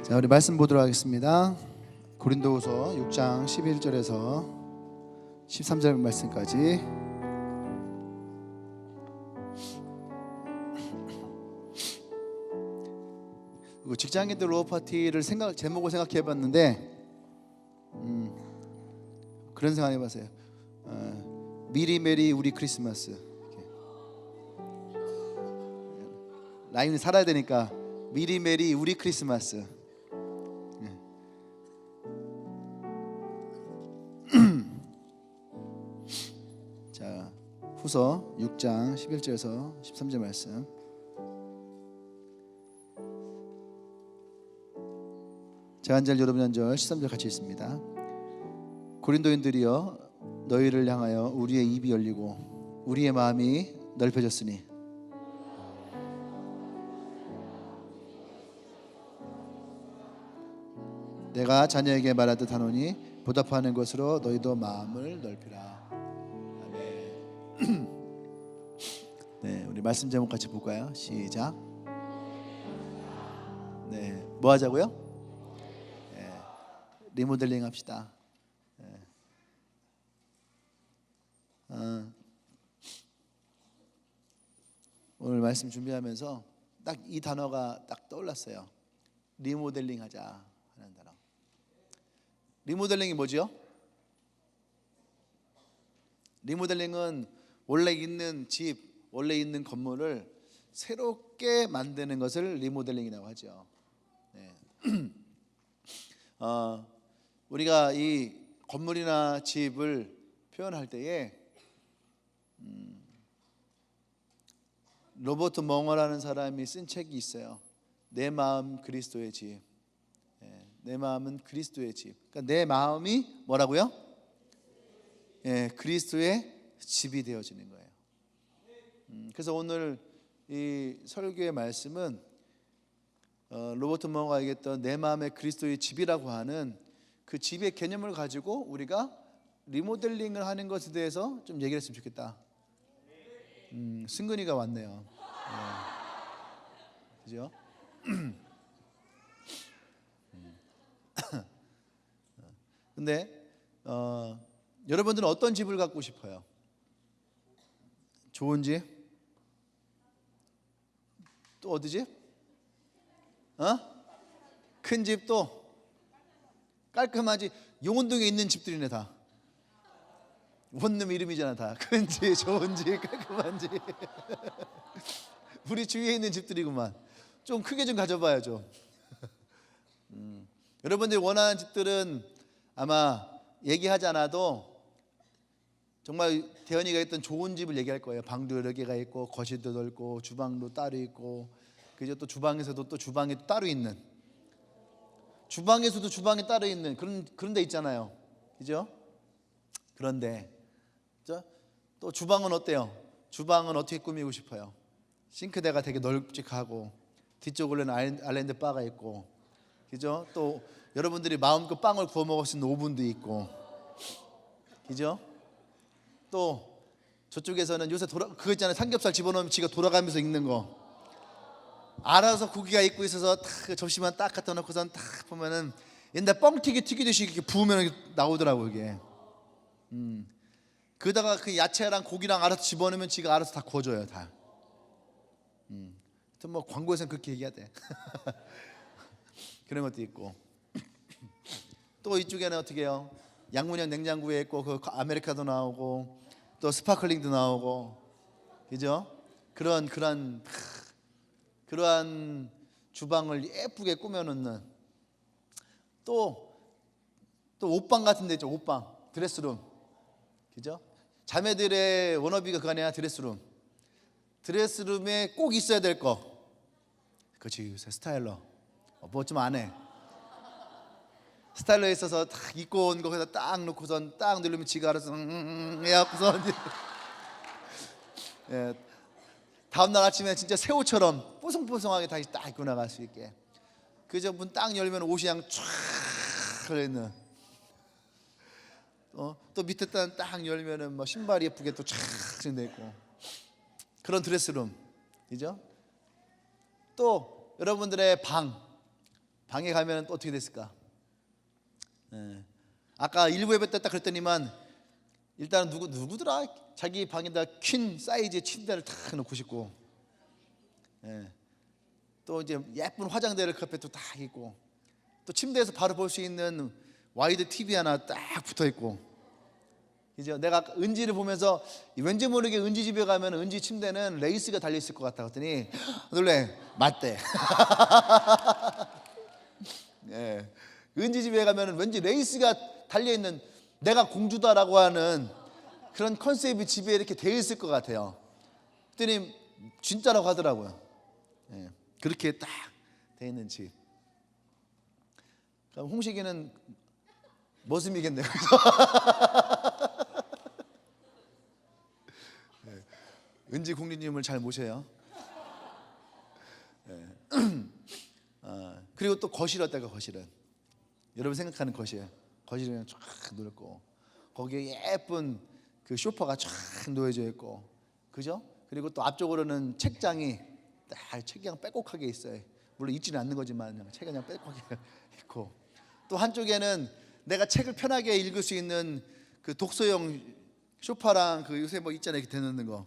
자, 우리 말씀 보도록 하겠습니다. 고린도후서 6장 11절에서 13절 말씀까지. 직장인들 로우 파티를 제목을 생각해봤는데 그런 생각해봤어요. 미리 메리 우리 크리스마스. 이렇게. 라임이 살아야 되니까 미리 메리 우리 크리스마스. 자, 후서 6장 11절에서 13절 말씀. 제가 한 절 여러분 한 절 13절 같이 읽습니다. 고린도인들이여 너희를 향하여 우리의 입이 열리고 우리의 마음이 넓혀졌으니 내가 자녀에게 말하듯 하노니 보답하는 것으로 너희도 마음을 넓히라. 아멘. 네, 우리 말씀 제목 같이 볼까요? 시작. 네, 뭐 하자고요? 네, 리모델링 합시다. 네. 오늘 말씀 준비하면서 딱 이 단어가 딱 떠올랐어요. 리모델링 하자 하는 단어. 리모델링이 뭐죠? 리모델링은 원래 있는 집, 원래 있는 건물을 새롭게 만드는 것을 리모델링이라고 하죠. 네. 우리가 이 건물이나 집을 표현할 때에 로버트 멍어라는 사람이 쓴 책이 있어요. 내 마음 그리스도의 집. 내 마음은 그리스도의 집. 그러니까 내 마음이 뭐라고요? 그리스도의 집이 되어지는 거예요. 그래서 오늘 이 설교의 말씀은 로버트 멍어가 얘기했던 내 마음의 그리스도의 집이라고 하는 그 집의 개념을 가지고 우리가 리모델링을 하는 것에 대해서 좀 얘기를 했으면 좋겠다. 승근이가 왔네요. 그죠? 근데 여러분들은 어떤 집을 갖고 싶어요? 좋은 집? 또 어디 집? 큰 집도 깔끔하지. 용원동에 있는 집들이네 다. 원룸 이름이잖아 다. 큰 집, 좋은 집, 깔끔한 집. 우리 주위에 있는 집들이구만. 좀 크게 좀 가져봐야죠. 여러분들이 원하는 집들은 아마 얘기하지 않아도 정말 대현이가 했던 좋은 집을 얘기할 거예요. 방도 여러 개가 있고 거실도 넓고 주방도 따로 있고, 그죠? 또 주방에서도 또 주방이 또 따로 있는, 주방에서도 주방이 따로 있는 그런 데 있잖아요. 그죠? 그런데 또 주방은 어때요? 주방은 어떻게 꾸미고 싶어요? 싱크대가 되게 넓직하고 뒤쪽으로는 아일랜드 바가 있고, 그죠? 또 여러분들이 마음껏 빵을 구워 먹을 수 있는 오븐도 있고, 그죠? 또 저쪽에서는 요새 그거 있잖아요. 삼겹살 집어넣으면 지가 돌아가면서 익는 거, 알아서 고기가 익고 있어서 딱 접시만 딱 갖다 놓고선 딱 보면은 옛날 뻥튀기 튀기듯이 이렇게 부으면 나오더라고 이게. 그러다가 그 야채랑 고기랑 알아서 집어넣으면 지가 알아서 다 구워줘요 다. 뭐 광고에서는 그렇게 얘기하대. 그런 것도 있고. 또 이쪽에는 어떻게 해요? 양문형 냉장고에 있고 그 아메리카도 나오고 또 스파클링도 나오고, 그죠? 그러한 주방을 예쁘게 꾸며놓는, 또 옷방 같은 데 있죠. 옷방, 드레스룸, 그죠? 자매들의 워너비가 그거 아니야. 드레스룸에 꼭 있어야 될 거. 그렇지, 요새 스타일러 뭐 좀 안 해. 스타일러에 있어서 딱 입고 온 거에다 딱 놓고선 딱 누르면 지가 알아서 해갖고선 다음날 아침에 진짜 새우처럼 뽀송뽀송하게 다시 딱 입고 나갈 수 있게. 그저 문 딱 열면 옷이 그냥 쫙 걸려있는. 또 밑에 딱 열면은 뭐 신발이 예쁘게 또 쫙 돼 있고, 그런 드레스룸, 그죠? 또 여러분들의 방, 방에 가면 또 어떻게 됐을까? 예. 아까 일부 예배 때 딱 그랬더니만 일단은 누구더라? 자기 방에다 퀸 사이즈의 침대를 탁 놓고 싶고, 예. 또 이제 예쁜 화장대를 그 앞에 또 딱 있고, 또 침대에서 바로 볼 수 있는 와이드 TV 하나 딱 붙어 있고. 이제 내가 은지를 보면서 왠지 모르게 은지 집에 가면 은지 침대는 레이스가 달려 있을 것 같다 그랬더니 놀래, 맞대. 예. 은지 집에 가면 왠지 레이스가 달려 있는, 내가 공주다라고 하는 그런 컨셉이 집에 이렇게 되어 있을 것 같아요. 그랬더니 진짜라고 하더라고요. 예. 그렇게 딱 되어 있는 집. 그럼 홍식이는 머슴이겠네요. 네. 은지 공주님을 잘 모셔요. 네. 그리고 또 거실 어때요? 거실은 여러분 생각하는 거실은 쫙 넓고 거기에 예쁜 그 소파가 쫙 놓여져 있고, 그죠? 그리고 또 앞쪽으로는 책장이 딱 책장 빼곡하게 있어요. 물론 있지는 않는 거지만 그냥 책이 그냥 빼곡하게 있고, 또 한쪽에는 내가 책을 편하게 읽을 수 있는 그 독서용 소파랑 그 요새 뭐 있잖아요, 이렇게 대놓는 거,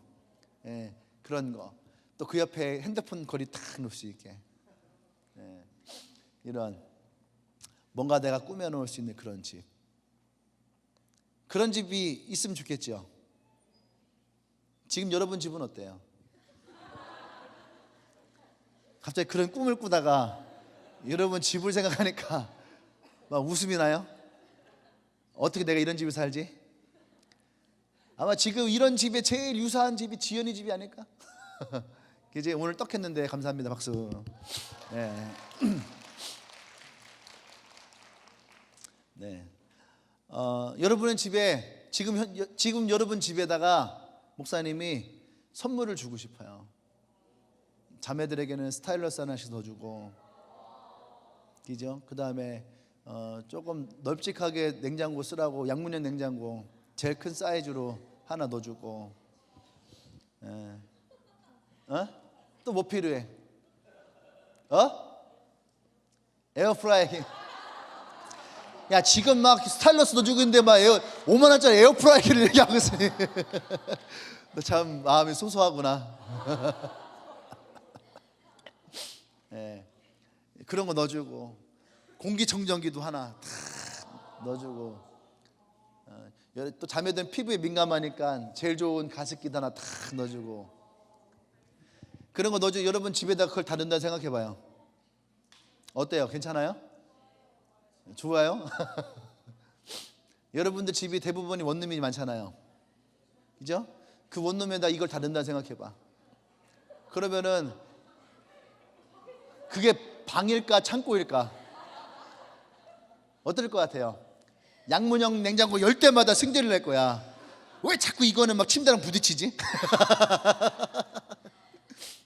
예, 그런 거. 또 그 옆에 핸드폰 거리 탁 놓을 수 있게, 예, 이런 뭔가 내가 꾸며 놓을 수 있는 그런 집. 그런 집이 있으면 좋겠죠. 지금 여러분 집은 어때요? 갑자기 그런 꿈을 꾸다가 여러분 집을 생각하니까 막 웃음이 나요? 어떻게 내가 이런 집에 살지? 아마 지금 이런 집에 제일 유사한 집이 지연이 집이 아닐까? 이제 오늘 떡했는데 감사합니다. 박수. 네. 네. 여러분의 집에 지금 여러분 집에다가 목사님이 선물을 주고 싶어요. 자매들에게는 스타일러스 하나씩 더 주고, 그죠? 그 다음에 조금 널찍하게 냉장고 쓰라고 양문형 냉장고 제일 큰 사이즈로 하나 넣어주고, 또 뭐 필요해? 에어프라이기. 야, 지금 막 스타일러스 넣어주고 있는데 막 5만 원짜리 에어프라이기를 얘기하고 있으니 너 참 마음이 소소하구나. 네, 그런 거 넣어주고, 공기청정기도 하나 탁 넣어주고, 또 자매들은 피부에 민감하니까 제일 좋은 가습기도 하나 탁 넣어주고, 그런 거 넣어주고 여러분 집에다 그걸 다 넣는다 생각해봐요. 어때요? 괜찮아요? 좋아요? 여러분들 집이 대부분이 원룸이 많잖아요, 그죠? 그 원룸에다 이걸 다 넣는다 생각해봐. 그러면은 그게 방일까 창고일까? 어떨 것 같아요? 양문형 냉장고 열 대마다 승질을 낼 거야. 왜 자꾸 이거는 막 침대랑 부딪히지?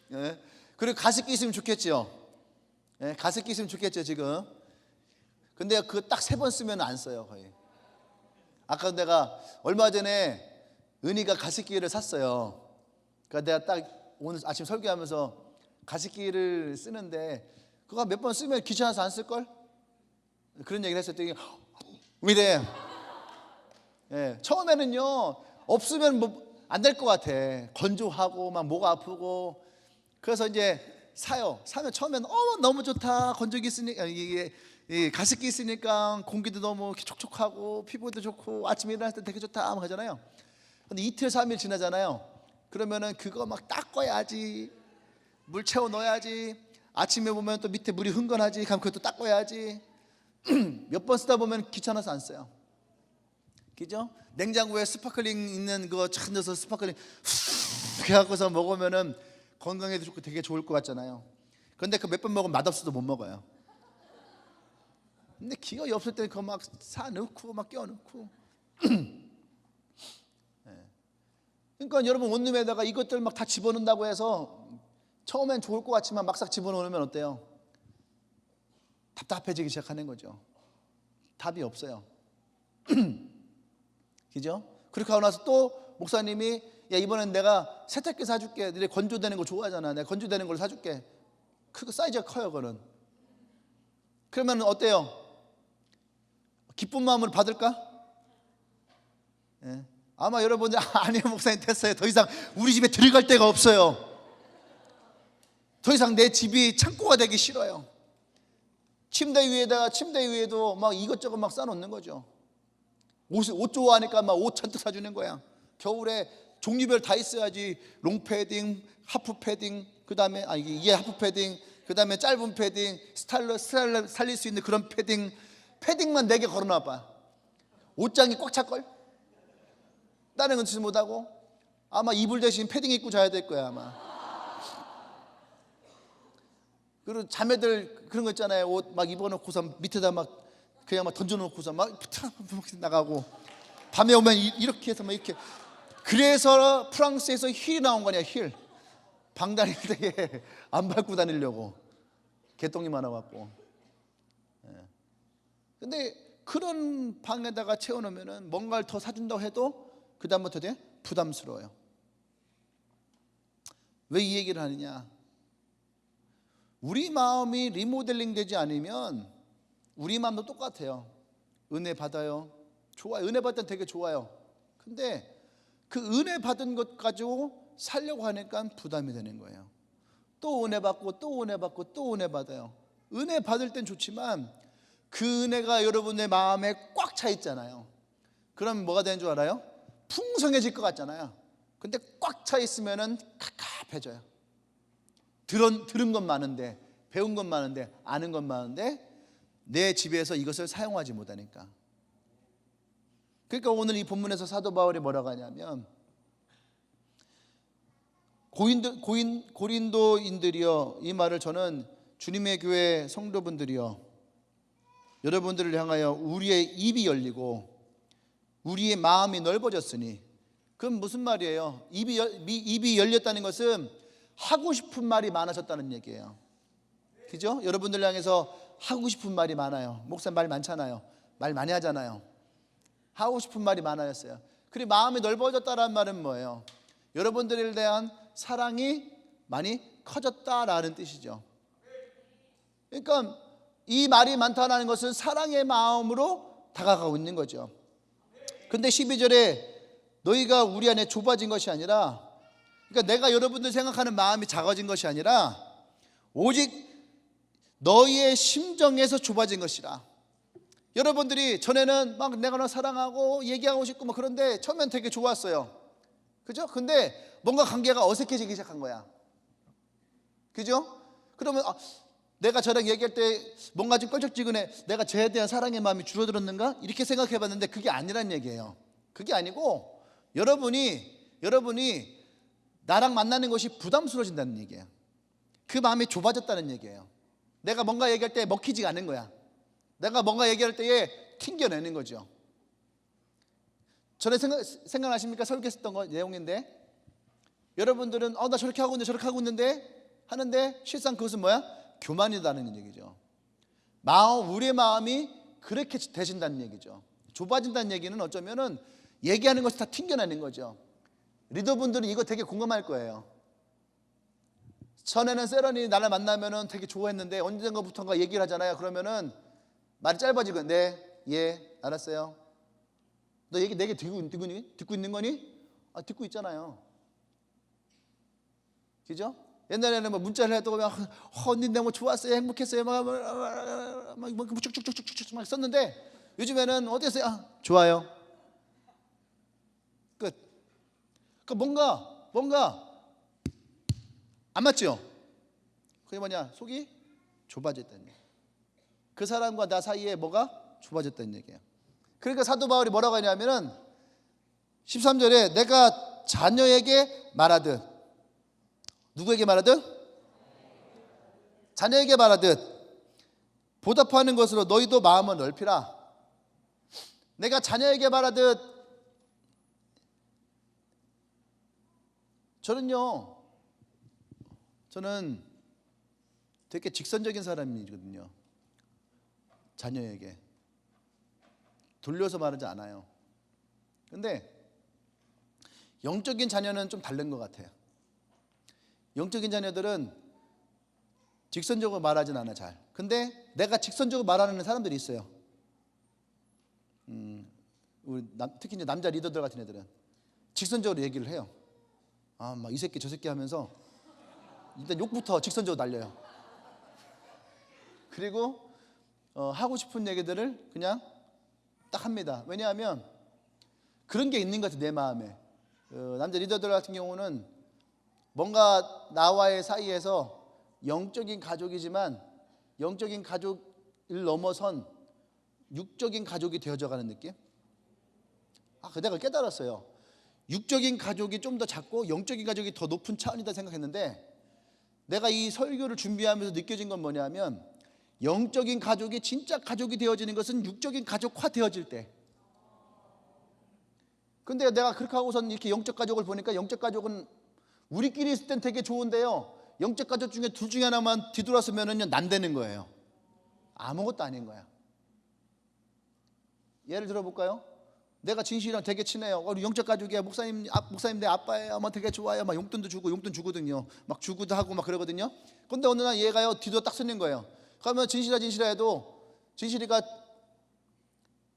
네? 그리고 가습기 있으면 좋겠죠. 네? 가습기 있으면 좋겠죠 지금. 근데 그거 딱 3번 쓰면 안 써요 거의. 아까 내가 얼마 전에 은희가 가습기를 샀어요. 그러니까 내가 딱 오늘 아침 설교하면서 가습기를 쓰는데 그거 몇 번 쓰면 귀찮아서 안 쓸걸? 그런 얘기를 했었더니 이래. 예, 처음에는요 없으면 뭐 안 될 것 같아. 건조하고 막 목 아프고. 그래서 이제 사요. 사면 처음에는 너무 좋다. 건조기 있으니까, 이게 가습기 있으니까 공기도 너무 촉촉하고 피부도 좋고 아침에 일어날 때 되게 좋다 하잖아요. 근데 이틀 3일 지나잖아요. 그러면은 그거 막 닦아야지, 물 채워 넣어야지, 아침에 보면 또 밑에 물이 흥건하지, 그럼 그것도 닦아야지. 몇 번 쓰다 보면 귀찮아서 안 써요. 그죠? 냉장고에 스파클링 있는 거 착 넣어서 스파클링 후 해갖고서 먹으면은 건강에도 좋고 되게 좋을 것 같잖아요. 그런데 그 몇 번 먹으면 맛없어도 못 먹어요. 근데 기억이 없을 때 그거 막 사 넣고 막 껴 넣고. 그러니까 여러분 원룸에다가 이것들 막 다 집어넣는다고 해서 처음엔 좋을 것 같지만 막상 집어넣으면 어때요? 답답해지기 시작하는 거죠. 답이 없어요. 그죠? 그렇게 하고 나서 또 목사님이 야 이번엔 내가 세탁기 사줄게. 너네 건조되는 거 좋아하잖아. 내가 건조되는 걸 사줄게. 그거 사이즈가 커요 그거는. 그러면 어때요? 기쁜 마음으로 받을까? 예. 아마 여러분들 아니요 목사님 됐어요. 더 이상 우리 집에 들어갈 데가 없어요. 더 이상 내 집이 창고가 되기 싫어요. 침대 위에도 막 이것저것 막 쌓아놓는 거죠. 옷 좋아하니까 막 옷 잔뜩 사주는 거야. 겨울에 종류별 다 있어야지. 롱패딩, 하프 패딩, 그 다음에 이게 하프 패딩, 그 다음에 짧은 패딩, 스타일러 살릴 수 있는 그런 패딩만 4개 걸어놔봐. 옷장이 꽉 찰걸? 다른 건 쓰지 못하고 아마 이불 대신 패딩 입고 자야 될 거야 아마. 그리고 자매들 그런 거 있잖아요. 옷 막 입어놓고서 밑에다 막 그냥 막 던져놓고서 막 나가고, 밤에 오면 이렇게 해서 막 이렇게. 그래서 프랑스에서 힐이 나온 거냐. 힐. 방 다닐 때 안 밟고 다니려고. 개똥이 많아갖고. 근데 그런 방에다가 채워놓으면은 뭔가를 더 사준다고 해도 그 다음부터 부담스러워요. 왜 이 얘기를 하느냐? 우리 마음이 리모델링 되지 않으면 우리 마음도 똑같아요. 은혜 받아요. 좋아요. 은혜 받을 땐 되게 좋아요. 근데 그 은혜 받은 것 가지고 살려고 하니까 부담이 되는 거예요. 또 은혜 받고 또 은혜 받고 또 은혜 받아요. 은혜 받을 땐 좋지만 그 은혜가 여러분의 마음에 꽉 차 있잖아요. 그럼 뭐가 되는 줄 알아요? 풍성해질 것 같잖아요. 근데 꽉 차 있으면은 갑갑해져요. 들은 건 많은데, 배운 건 많은데, 아는 건 많은데 내 집에서 이것을 사용하지 못하니까. 그러니까 오늘 이 본문에서 사도 바울이 뭐라고 하냐면, 고린도인들이여, 이 말을 저는 주님의 교회 성도분들이여, 여러분들을 향하여 우리의 입이 열리고 우리의 마음이 넓어졌으니. 그럼 무슨 말이에요? 입이 열렸다는 것은 하고 싶은 말이 많아졌다는 얘기예요. 그죠? 여러분들 향해서 하고 싶은 말이 많아요. 목사님 말 많잖아요. 말 많이 하잖아요. 하고 싶은 말이 많아졌어요. 그리고 마음이 넓어졌다는 말은 뭐예요? 여러분들에 대한 사랑이 많이 커졌다라는 뜻이죠. 그러니까 이 말이 많다는 것은 사랑의 마음으로 다가가고 있는 거죠. 근데 12절에 너희가 우리 안에 좁아진 것이 아니라, 그러니까 내가 여러분들 생각하는 마음이 작아진 것이 아니라 오직 너희의 심정에서 좁아진 것이라. 여러분들이 전에는 막 내가 너 사랑하고 얘기하고 싶고 뭐 그런데 처음엔 되게 좋았어요. 그죠? 근데 뭔가 관계가 어색해지기 시작한 거야. 그죠? 그러면 내가 저랑 얘기할 때 뭔가 좀 껄쩍지근해. 내가 쟤에 대한 사랑의 마음이 줄어들었는가? 이렇게 생각해 봤는데 그게 아니란 얘기예요. 그게 아니고 여러분이 나랑 만나는 것이 부담스러워진다는 얘기예요. 그 마음이 좁아졌다는 얘기예요. 내가 뭔가 얘기할 때 먹히지가 않는 거야. 내가 뭔가 얘기할 때에 튕겨내는 거죠. 전에 생각나십니까? 설교했었던 거 내용인데, 여러분들은 나 저렇게 하고 있는데 저렇게 하고 있는데 하는데 실상 그것은 뭐야? 교만이다는 얘기죠. 우리의 마음이 그렇게 되신다는 얘기죠. 좁아진다는 얘기는 어쩌면은 얘기하는 것이 다 튕겨내는 거죠. 리더분들은 이거 되게 공감할 거예요. 전에는 세런이 나를 만나면은 되게 좋아했는데 언젠가부터인가 얘기를 하잖아요. 그러면은 말이 짧아지고, 네, 예, 알았어요. 너 얘기 내게 듣고 있는 거니? 듣고 있잖아요. 그죠? 옛날에는 뭐 문자를 해도 언니 너무 좋았어요, 행복했어요, 막 쭉쭉쭉쭉쭉 막 썼는데 요즘에는 어땠어요? 좋아요. 끝. 그러니까 뭔가 안 맞죠? 그게 뭐냐? 속이 좁아졌다는 얘기예요. 그 사람과 나 사이에 뭐가 좁아졌다는 얘기예요. 그러니까 사도 바울이 뭐라고 하냐면은 13절에 내가 자녀에게 말하듯, 누구에게 말하듯? 자녀에게 말하듯 보답하는 것으로 너희도 마음을 넓히라. 내가 자녀에게 말하듯, 저는 되게 직선적인 사람이거든요. 자녀에게 돌려서 말하지 않아요. 근데 영적인 자녀는 좀 다른 것 같아요. 영적인 자녀들은 직선적으로 말하진 않아 잘. 근데 내가 직선적으로 말하는 사람들이 있어요. 특히 이제 남자 리더들 같은 애들은 직선적으로 얘기를 해요. 막 이 새끼 저 새끼 하면서 일단 욕부터 직선적으로 날려요. 그리고 하고 싶은 얘기들을 그냥 딱 합니다. 왜냐하면 그런 게 있는 것 같아요, 내 마음에. 남자 리더들 같은 경우는 뭔가 나와의 사이에서 영적인 가족이지만 영적인 가족을 넘어선 육적인 가족이 되어져가는 느낌? 내가 깨달았어요. 육적인 가족이 좀 더 작고 영적인 가족이 더 높은 차원이다 생각했는데, 내가 이 설교를 준비하면서 느껴진 건 뭐냐면, 영적인 가족이 진짜 가족이 되어지는 것은 육적인 가족화 되어질 때. 근데 내가 그렇게 하고선 이렇게 영적 가족을 보니까, 영적 가족은 우리끼리 있을 땐 되게 좋은데요, 영적 가족 중에 둘 중에 하나만 뒤돌아서면은요 난되는 거예요. 아무것도 아닌 거야. 예를 들어볼까요? 내가 진실이랑 되게 친해요. 우리 영적 가족이야. 목사님 내 아빠예요. 되게 좋아요. 막 용돈도 주고, 용돈 주거든요. 막 주고도 하고 막 그러거든요. 근데 어느 날 얘가요 뒤도 딱 쓰는 거예요. 그러면 진실아 해도 진실이가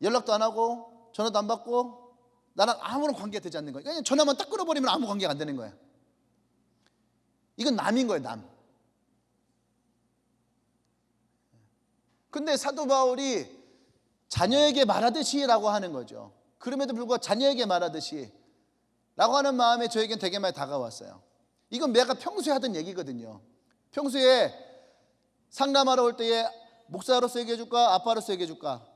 연락도 안 하고 전화도 안 받고 나랑 아무런 관계가 되지 않는 거예요. 그냥 전화만 딱 끊어버리면 아무 관계가 안 되는 거예요. 이건 남인 거예요, 남. 근데 사도 바울이 자녀에게 말하듯이라고 하는 거죠. 그럼에도 불구하고 자녀에게 말하듯이 라고 하는 마음에 저에겐 되게 많이 다가왔어요. 이건 내가 평소에 하던 얘기거든요. 평소에 상담하러 올 때에 목사로서 얘기해줄까, 아빠로서 얘기해줄까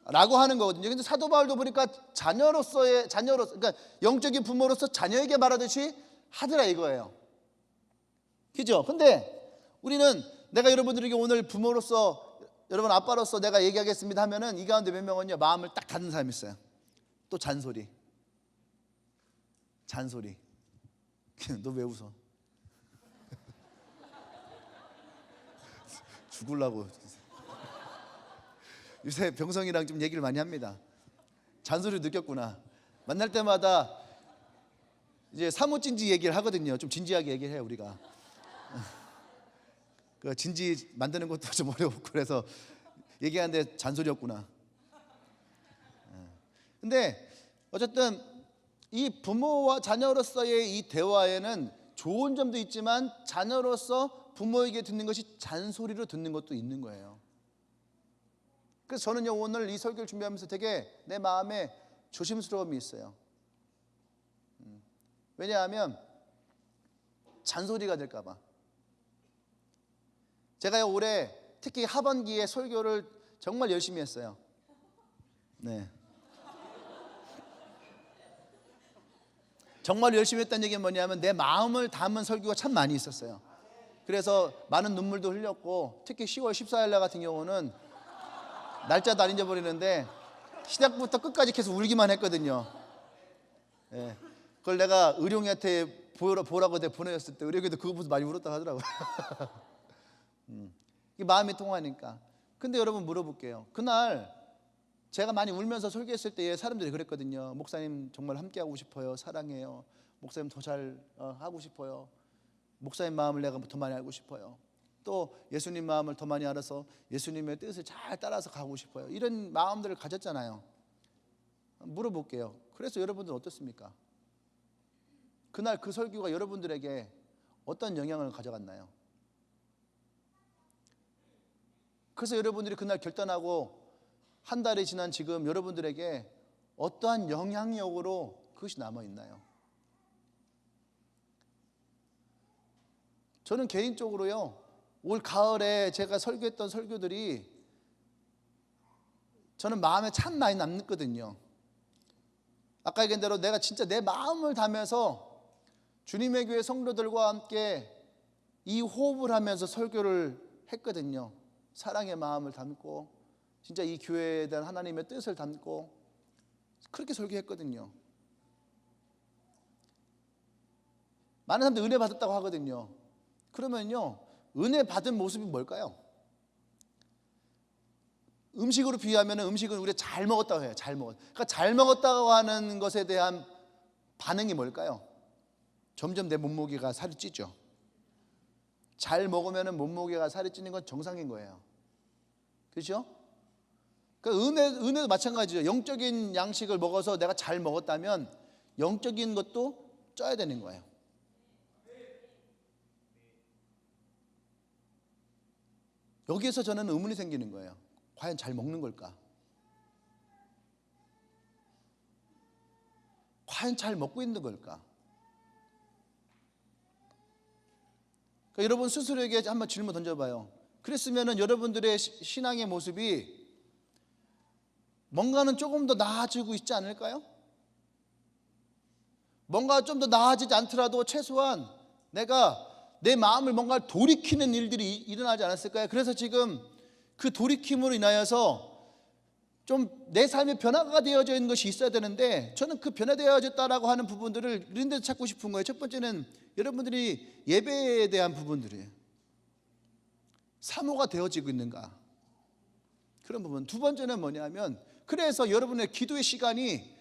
라고 하는 거거든요. 근데 사도 바울도 보니까 자녀로서, 그러니까 영적인 부모로서 자녀에게 말하듯이 하더라 이거예요. 그죠? 근데 우리는, 내가 여러분들에게 오늘 부모로서, 여러분 아빠로서 내가 얘기하겠습니다 하면은 이 가운데 몇 명은요 마음을 딱 닫는 사람이 있어요. 또 잔소리. 너 왜 웃어? 죽을라고. 요새 병성이랑 좀 얘기를 많이 합니다. 잔소리 느꼈구나. 만날 때마다 이제 사무진지 얘기를 하거든요. 좀 진지하게 얘기를 해요 우리가. 그 진지 만드는 것도 좀 어렵고 그래서 얘기하는데 잔소리였구나. 근데 어쨌든 이 부모와 자녀로서의 이 대화에는 좋은 점도 있지만 자녀로서 부모에게 듣는 것이 잔소리로 듣는 것도 있는 거예요. 그래서 저는요 오늘 이 설교를 준비하면서 되게 내 마음에 조심스러움이 있어요. 왜냐하면 잔소리가 될까 봐. 제가요 올해 특히 하반기에 설교를 정말 열심히 했어요. 네. 정말 열심히 했다는 얘기는 뭐냐면 내 마음을 담은 설교가 참 많이 있었어요. 그래서 많은 눈물도 흘렸고, 특히 10월 14일 날 같은 경우는 날짜도 안 잊어버리는데 시작부터 끝까지 계속 울기만 했거든요. 네. 그걸 내가 의룡이한테 보라고 내가 보내줬을 때 의룡이도 그거 보면서 많이 울었다고 하더라고요. 이 마음이 통하니까. 근데 여러분 물어볼게요. 그날 제가 많이 울면서 설교했을 때 사람들이 그랬거든요. 목사님 정말 함께하고 싶어요. 사랑해요. 목사님 더 잘 하고 싶어요. 목사님 마음을 내가 더 많이 알고 싶어요. 또 예수님 마음을 더 많이 알아서 예수님의 뜻을 잘 따라서 가고 싶어요. 이런 마음들을 가졌잖아요. 물어볼게요. 그래서 여러분들은 어떻습니까? 그날 그 설교가 여러분들에게 어떤 영향을 가져갔나요? 그래서 여러분들이 그날 결단하고 한 달이 지난 지금 여러분들에게 어떠한 영향력으로 그것이 남아있나요? 저는 개인적으로요 올 가을에 제가 설교했던 설교들이 저는 마음에 참 많이 남거든요. 아까 얘기한 대로 내가 진짜 내 마음을 담아서 주님의 교회 성도들과 함께 이 호흡을 하면서 설교를 했거든요. 사랑의 마음을 담고 진짜 이 교회에 대한 하나님의 뜻을 담고 그렇게 설교했거든요. 많은 사람들이 은혜 받았다고 하거든요. 그러면요 은혜 받은 모습이 뭘까요? 음식으로 비유하면 음식은 우리가 잘 먹었다고 해요. 잘 먹었다. 그러니까 잘 먹었다고 하는 것에 대한 반응이 뭘까요? 점점 내 몸무게가 살이 찌죠. 잘 먹으면 몸무게가 살이 찌는 건 정상인 거예요. 그렇죠? 그러니까 은혜도 마찬가지죠. 영적인 양식을 먹어서 내가 잘 먹었다면 영적인 것도 쪄야 되는 거예요. 여기에서 저는 의문이 생기는 거예요. 과연 잘 먹는 걸까? 과연 잘 먹고 있는 걸까? 그러니까 여러분 스스로에게 한번 질문 던져봐요. 그랬으면 여러분들의 신앙의 모습이 뭔가는 조금 더 나아지고 있지 않을까요? 뭔가 좀 더 나아지지 않더라도 최소한 내가 내 마음을 뭔가 돌이키는 일들이 일어나지 않았을까요? 그래서 지금 그 돌이킴으로 인하여서 좀 내 삶의 변화가 되어져 있는 것이 있어야 되는데, 저는 그 변화되어졌다라고 하는 부분들을 이런 데서 찾고 싶은 거예요. 첫 번째는 여러분들이 예배에 대한 부분들이에요. 사모가 되어지고 있는가, 그런 부분. 두 번째는 뭐냐면, 그래서 여러분의 기도의 시간이,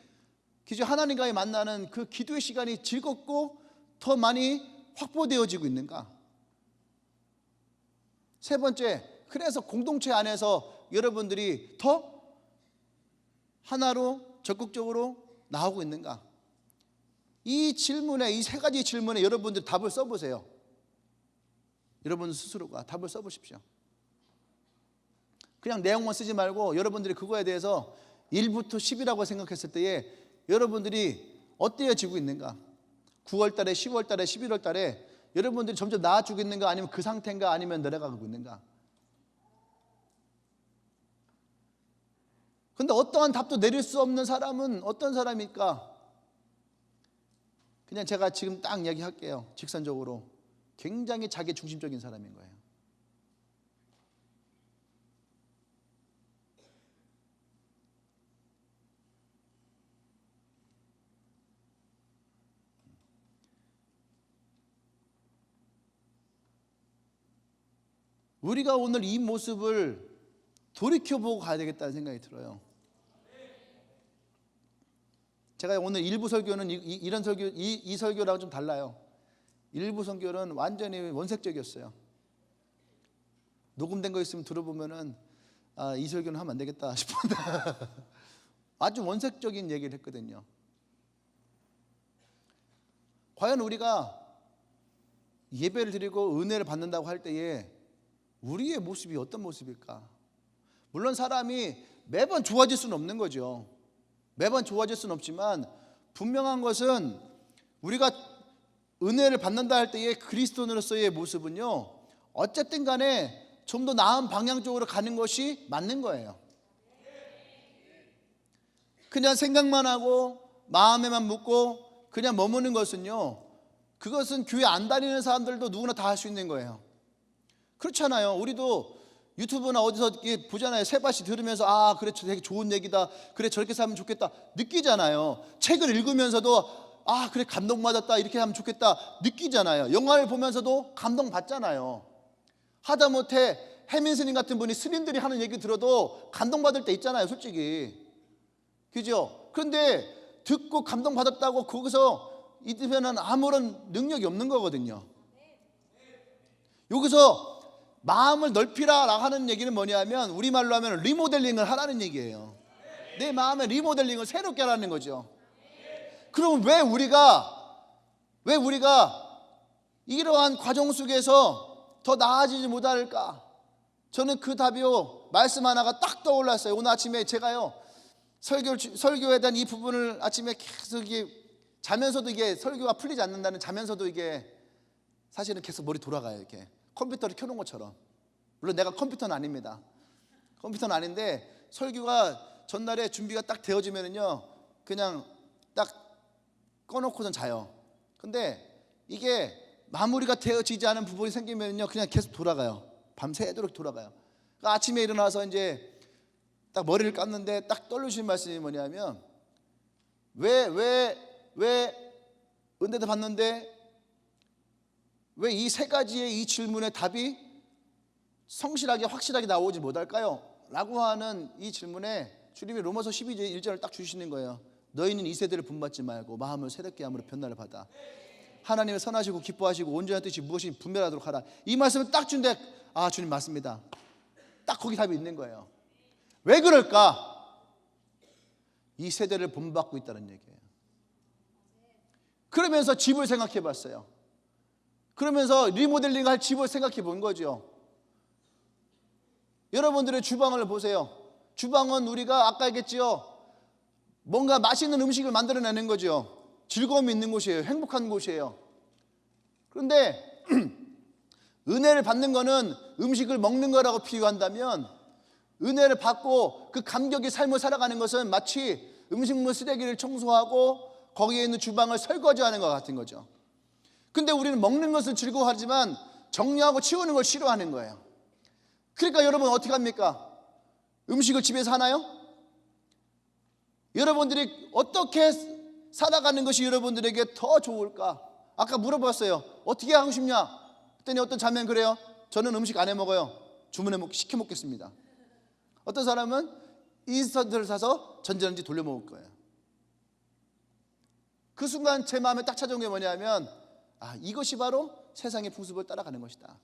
기도 하나님과의 만나는 그 기도의 시간이 즐겁고 더 많이 확보되어지고 있는가. 세 번째, 그래서 공동체 안에서 여러분들이 더 하나로 적극적으로 나오고 있는가. 이 질문에, 이 세 가지 질문에 여러분들 답을 써보세요. 여러분 스스로가 답을 써보십시오. 그냥 내용만 쓰지 말고 여러분들이 그거에 대해서 1부터 10이라고 생각했을 때에 여러분들이 어때어지고 있는가. 9월 달에, 10월 달에, 11월 달에 여러분들이 점점 나아지고 있는가, 아니면 그 상태인가, 아니면 내려가고 있는가. 근데 어떠한 답도 내릴 수 없는 사람은 어떤 사람일까? 그냥 제가 지금 딱 이야기할게요. 직선적으로 굉장히 자기 중심적인 사람인 거예요. 우리가 오늘 이 모습을 돌이켜보고 가야 되겠다는 생각이 들어요. 제가 오늘 일부 설교는 이런 설교, 이 설교랑 좀 달라요. 일부 설교는 완전히 원색적이었어요. 녹음된 거 있으면 들어보면은 이 설교는 하면 안 되겠다 싶은데 아주 원색적인 얘기를 했거든요. 과연 우리가 예배를 드리고 은혜를 받는다고 할 때에 우리의 모습이 어떤 모습일까? 물론 사람이 매번 좋아질 수는 없는 거죠. 매번 좋아질 수는 없지만 분명한 것은 우리가 은혜를 받는다 할 때의 그리스도인으로서의 모습은요, 어쨌든 간에 좀 더 나은 방향 쪽으로 가는 것이 맞는 거예요. 그냥 생각만 하고 마음에만 묻고 그냥 머무는 것은요, 그것은 교회 안 다니는 사람들도 누구나 다 할 수 있는 거예요. 그렇잖아요. 우리도 유튜브나 어디서 보잖아요. 세바시 들으면서 그래 되게 좋은 얘기다, 그래 저렇게 살면 좋겠다 느끼잖아요. 책을 읽으면서도 그래 감동받았다, 이렇게 하면 좋겠다 느끼잖아요. 영화를 보면서도 감동받잖아요. 하다못해 해민 스님 같은 분이 스님들이 하는 얘기 들어도 감동받을 때 있잖아요, 솔직히. 그죠? 그런데 듣고 감동받았다고 거기서 있으면 아무런 능력이 없는 거거든요. 여기서 마음을 넓히라 하는 얘기는 뭐냐면, 우리말로 하면 리모델링을 하라는 얘기예요. 내 마음의 리모델링을 새롭게 하라는 거죠. 그럼 왜 우리가 이러한 과정 속에서 더 나아지지 못할까? 저는 그 답이요, 말씀 하나가 딱 떠올랐어요. 오늘 아침에 제가요, 설교에 대한 이 부분을 아침에 계속 자면서도 이게 설교가 풀리지 않는다는, 자면서도 이게 사실은 계속 머리 돌아가요. 이렇게 컴퓨터를 켜놓은 것처럼. 물론 내가 컴퓨터는 아닙니다. 컴퓨터는 아닌데 설교가 전날에 준비가 딱 되어지면은요, 그냥 딱 꺼놓고선 자요. 근데 이게 마무리가 되어지지 않은 부분이 생기면요, 그냥 계속 돌아가요. 밤새도록 돌아가요. 그러니까 아침에 일어나서 이제 딱 머리를 깠는데 딱 떠올리신 말씀이 뭐냐면, 왜 은혜도 받는데 왜 이 세 가지의 이 질문의 답이 성실하게 확실하게 나오지 못할까요? 라고 하는 이 질문에 주님이 로마서 12절 1절을 딱 주시는 거예요. 너희는 이 세대를 본받지 말고 마음을 새롭게 함으로 변화를 받아. 하나님의 선하시고 기뻐하시고 온전한 뜻이 무엇인지 분별하도록 하라. 이 말씀을 딱 준데 아, 주님 맞습니다. 딱 거기 답이 있는 거예요. 왜 그럴까? 이 세대를 본받고 있다는 얘기예요. 그러면서 집을 생각해 봤어요. 그러면서 리모델링 할 집을 생각해 본 거죠. 여러분들의 주방을 보세요. 주방은 우리가 아까 얘기했지요, 뭔가 맛있는 음식을 만들어내는 거죠. 즐거움이 있는 곳이에요. 행복한 곳이에요. 그런데 은혜를 받는 거는 음식을 먹는 거라고 비유한다면, 은혜를 받고 그 감격의 삶을 살아가는 것은 마치 음식물 쓰레기를 청소하고 거기에 있는 주방을 설거지하는 것 같은 거죠. 근데 우리는 먹는 것은 즐거워하지만 정리하고 치우는 걸 싫어하는 거예요. 그러니까 여러분 어떻게 합니까? 음식을 집에서 하나요? 여러분들이 어떻게 살아가는 것이 여러분들에게 더 좋을까? 아까 물어봤어요. 어떻게 하고 싶냐? 그랬더니 어떤 자매는 그래요. 저는 음식 안 해 먹어요. 시켜 먹겠습니다. 어떤 사람은 인스턴트를 사서 전자레인지 돌려 먹을 거예요. 그 순간 제 마음에 딱 찾아온 게 뭐냐면, 아, 이것이 바로 세상의 풍습을 따라가는 것이다.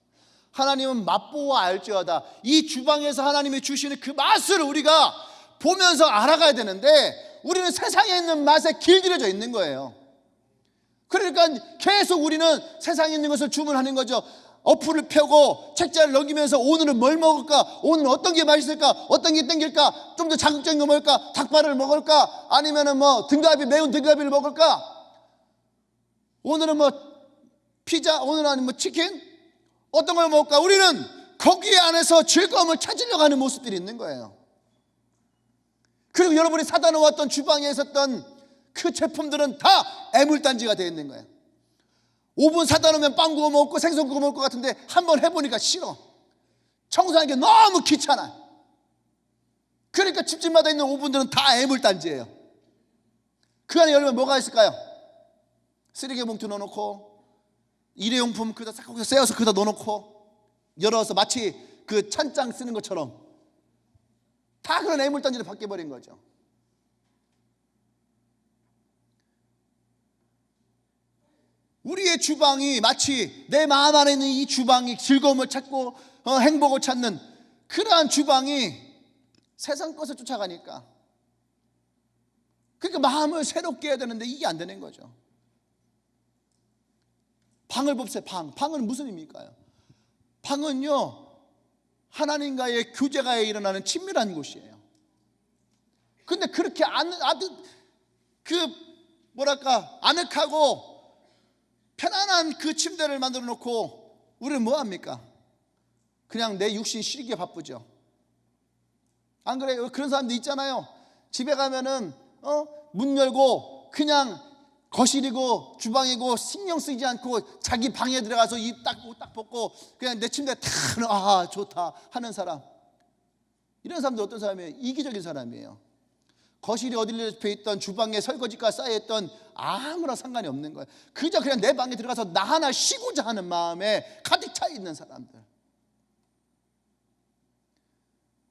하나님은 맛보아 알지어다. 이 주방에서 하나님이 주시는 그 맛을 우리가 보면서 알아가야 되는데, 우리는 세상에 있는 맛에 길들여져 있는 거예요. 그러니까 계속 우리는 세상에 있는 것을 주문하는 거죠. 어플을 펴고 책자를 넘기면서 오늘은 뭘 먹을까? 오늘은 어떤 게 맛있을까? 어떤 게 땡길까? 좀 더 자극적인 거 먹을까? 닭발을 먹을까? 아니면은 뭐 등갈비, 매운 등갈비를 먹을까? 오늘은 뭐 피자, 오늘은 아니면 뭐 치킨? 어떤 걸 먹을까? 우리는 거기에 안에서 즐거움을 찾으려고 하는 모습들이 있는 거예요. 그리고 여러분이 사다 놓았던 주방에 있었던 그 제품들은 다 애물단지가 되어 있는 거예요. 오븐 사다 놓으면 빵 구워 먹고 생선 구워 먹을 것 같은데 한번 해보니까 싫어. 청소하는 게 너무 귀찮아. 그러니까 집집마다 있는 오븐들은 다 애물단지예요. 그 안에 열면 뭐가 있을까요? 쓰레기 봉투 넣어놓고 일회용품 그다 싹 쎄어서 그다 넣어놓고 열어서 마치 그 찬장 쓰는 것처럼 다 그런 애물단지로 바뀌어버린 거죠. 우리의 주방이 마치 내 마음 안에 있는 이 주방이 즐거움을 찾고 행복을 찾는 그러한 주방이 세상 것을 쫓아가니까, 그러니까 마음을 새롭게 해야 되는데 이게 안 되는 거죠. 방을 봅시다. 방은 무슨 의미일까요? 방은요, 하나님과의 교제가 일어나는 친밀한 곳이에요. 근데 그렇게 아늑하고 편안한 그 침대를 만들어 놓고 우리는 뭐 합니까? 그냥 내 육신 쉬기에 바쁘죠. 안 그래요? 그런 사람들 있잖아요. 집에 가면은 문 열고 그냥 거실이고 주방이고 신경 쓰지 않고 자기 방에 들어가서 옷 딱 벗고 그냥 내 침대에 탁, 아 좋다 하는 사람. 이런 사람들 어떤 사람이에요? 이기적인 사람이에요. 거실이 어디를 옆에 있던 주방에 설거지가 쌓여있던 아무런 상관이 없는 거예요. 그저 그냥 내 방에 들어가서 나 하나 쉬고자 하는 마음에 가득 차 있는 사람들.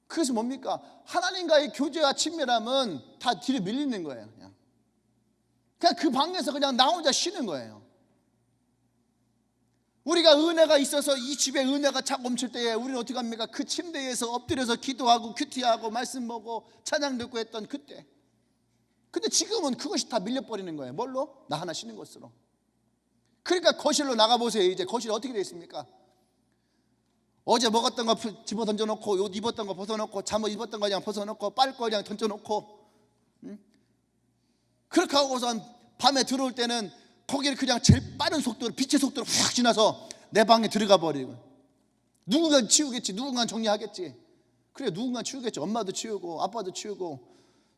그래서 뭡니까? 하나님과의 교제와 친밀함은 다 뒤로 밀리는 거예요. 그냥 그 방에서 그냥 나 혼자 쉬는 거예요. 우리가 은혜가 있어서 이 집에 은혜가 착 넘칠 때에 우리는 어떻게 합니까? 그 침대에서 엎드려서 기도하고 큐티하고 말씀 보고 찬양 듣고 했던 그때. 근데 지금은 그것이 다 밀려버리는 거예요. 뭘로? 나 하나 쉬는 것으로. 그러니까 거실로 나가보세요. 이제 거실이 어떻게 되어 있습니까? 어제 먹었던 거 집어 던져놓고, 옷 입었던 거 벗어놓고, 잠옷 입었던 거 그냥 벗어놓고, 빨 거 그냥 던져놓고, 그렇게 하고선 밤에 들어올 때는 거기를 그냥 제일 빠른 속도로, 빛의 속도로 확 지나서 내 방에 들어가 버리고, 누군가 치우겠지, 누군가 정리하겠지. 그래, 누군가 치우겠지. 엄마도 치우고 아빠도 치우고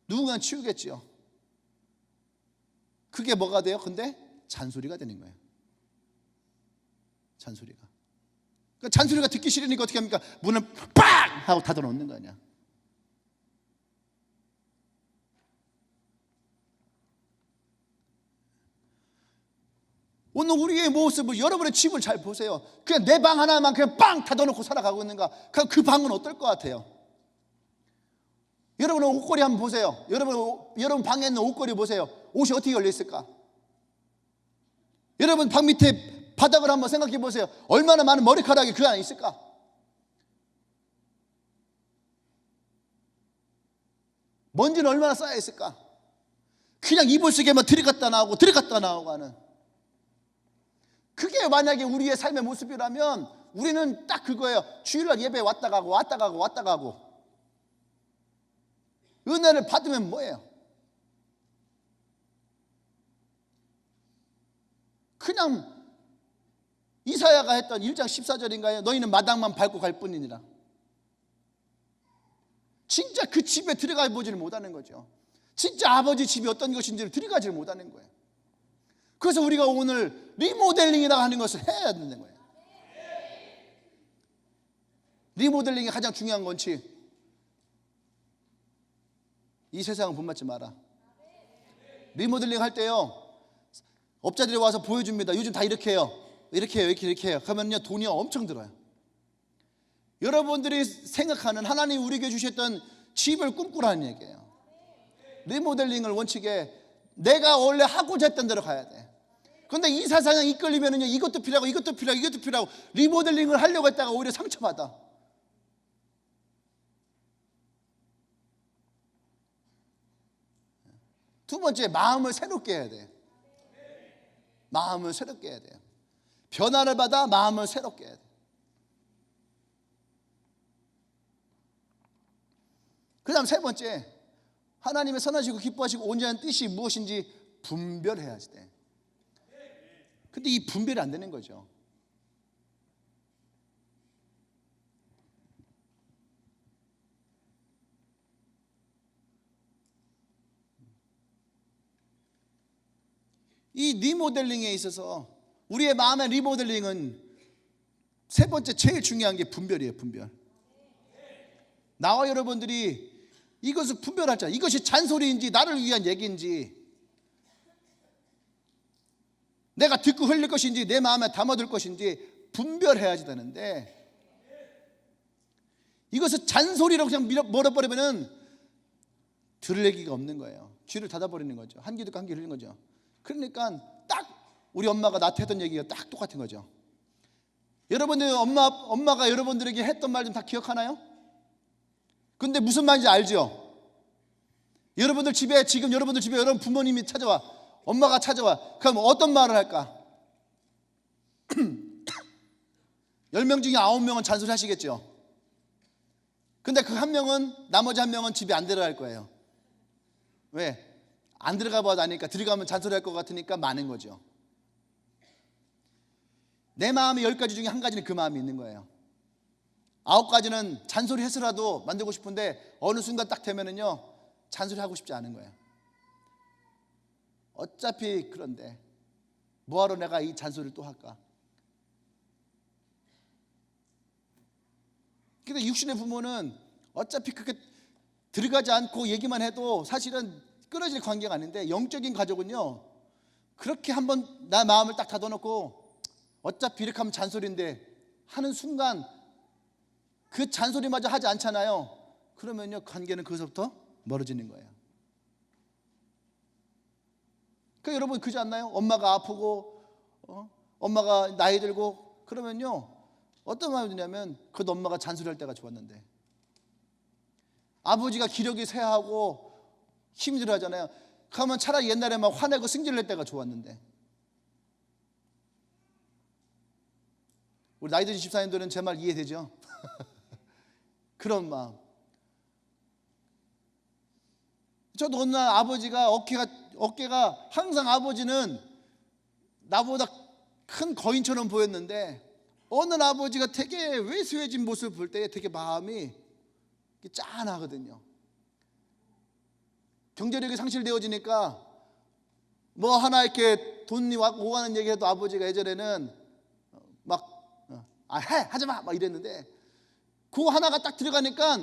누군가 치우겠지요. 그게 뭐가 돼요? 근데 잔소리가 되는 거예요. 잔소리가. 그러니까 잔소리가 듣기 싫으니까 어떻게 합니까? 문을 빡 하고 닫아놓는 거 아니야. 오늘 우리의 모습을, 여러분의 집을 잘 보세요. 그냥 내 방 하나만 그냥 빵 닫아놓고 살아가고 있는가? 그 방은 어떨 것 같아요? 여러분의 옷걸이 한번 보세요. 여러분 방에 있는 옷걸이 보세요. 옷이 어떻게 열려 있을까? 여러분 방 밑에 바닥을 한번 생각해 보세요. 얼마나 많은 머리카락이 그 안에 있을까? 먼지는 얼마나 쌓여 있을까? 그냥 이불 속에만 들어갔다 나오고 들어갔다 나오고 하는, 그게 만약에 우리의 삶의 모습이라면 우리는 딱 그거예요. 주일날 예배 왔다 가고 왔다 가고 왔다 가고. 은혜를 받으면 뭐예요? 그냥 이사야가 했던 1장 14절인가요? 너희는 마당만 밟고 갈 뿐이니라. 진짜 그 집에 들어가 보지를 못하는 거죠. 진짜 아버지 집이 어떤 것인지를 들어가지를 못하는 거예요. 그래서 우리가 오늘 리모델링이라고 하는 것을 해야 되는 거예요. 리모델링의 가장 중요한 원칙, 이 세상은 본받지 마라. 리모델링 할 때요, 업자들이 와서 보여줍니다. 요즘 다 이렇게 해요. 이렇게 해요. 이렇게 해요. 그러면요 돈이 엄청 들어요. 여러분들이 생각하는 하나님 우리에게 주셨던 집을 꿈꾸라는 얘기예요. 리모델링을 원칙에 내가 원래 하고자 했던 대로 가야 돼. 그런데 이 세상에 이끌리면은요, 이것도 필요하고 이것도 필요하고 이것도 필요하고 리모델링을 하려고 했다가 오히려 상처받아. 두 번째, 마음을 새롭게 해야 돼. 마음을 새롭게 해야 돼요. 변화를 받아 마음을 새롭게 해야 돼. 그 다음 세 번째, 하나님의 선하시고 기뻐하시고 온전한 뜻이 무엇인지 분별해야지 돼. 근데 이 분별이 안 되는 거죠. 이 리모델링에 있어서 우리의 마음의 리모델링은 세 번째 제일 중요한 게 분별이에요. 분별. 나와 여러분들이 이것을 분별하자. 이것이 잔소리인지 나를 위한 얘기인지, 내가 듣고 흘릴 것인지 내 마음에 담아둘 것인지 분별해야지 되는데, 이것을 잔소리로 그냥 몰아버리면 들을 얘기가 없는 거예요. 귀를 닫아버리는 거죠. 한 귀 듣고 한 귀 흘리는 거죠. 그러니까 딱 우리 엄마가 나한테 했던 얘기가 딱 똑같은 거죠. 여러분들 엄마가 여러분들에게 했던 말 좀 다 기억하나요? 근데 무슨 말인지 알죠? 여러분들 집에 지금 여러분들 집에 여러분 부모님이 찾아와, 엄마가 찾아와. 그럼 어떤 말을 할까? 10명 중에 9명은 잔소리 하시겠죠. 근데 그 한 명은, 나머지 한 명은 집에 안 들어갈 거예요. 왜? 안 들어가 봐도 아니까, 들어가면 잔소리 할 것 같으니까 많은 거죠. 내 마음의 10가지 중에 한 가지는 그 마음이 있는 거예요. 9가지는 잔소리 해서라도 만들고 싶은데 어느 순간 딱 되면은요, 잔소리 하고 싶지 않은 거예요. 어차피 그런데 뭐하러 내가 이 잔소리를 또 할까? 근데 육신의 부모는 어차피 그렇게 들어가지 않고 얘기만 해도 사실은 끊어질 관계가 아닌데, 영적인 가족은요, 그렇게 한번 나 마음을 딱 닫아놓고 어차피 이렇게 하면 잔소리인데 하는 순간 그 잔소리마저 하지 않잖아요. 그러면요 관계는 거기서부터 멀어지는 거예요. 그 여러분 그지 않나요? 엄마가 아프고 엄마가 나이 들고 그러면요 어떤 마음이 드냐면, 그것도 엄마가 잔소리할 때가 좋았는데, 아버지가 기력이 쇠하고 힘들어 하잖아요. 그러면 차라리 옛날에 막 화내고 승질낼 때가 좋았는데. 우리 나이 드신 집사님들은 제 말 이해되죠? 그런 마음. 저도 어느 날 아버지가 어깨가 항상, 아버지는 나보다 큰 거인처럼 보였는데 어느 날 아버지가 되게 왜소해진 모습을 볼 때 되게 마음이 짠하거든요. 경제력이 상실되어지니까 뭐 하나 이렇게 돈이 오가는 얘기해도 아버지가 예전에는 막 하지마 막 이랬는데, 그거 하나가 딱 들어가니까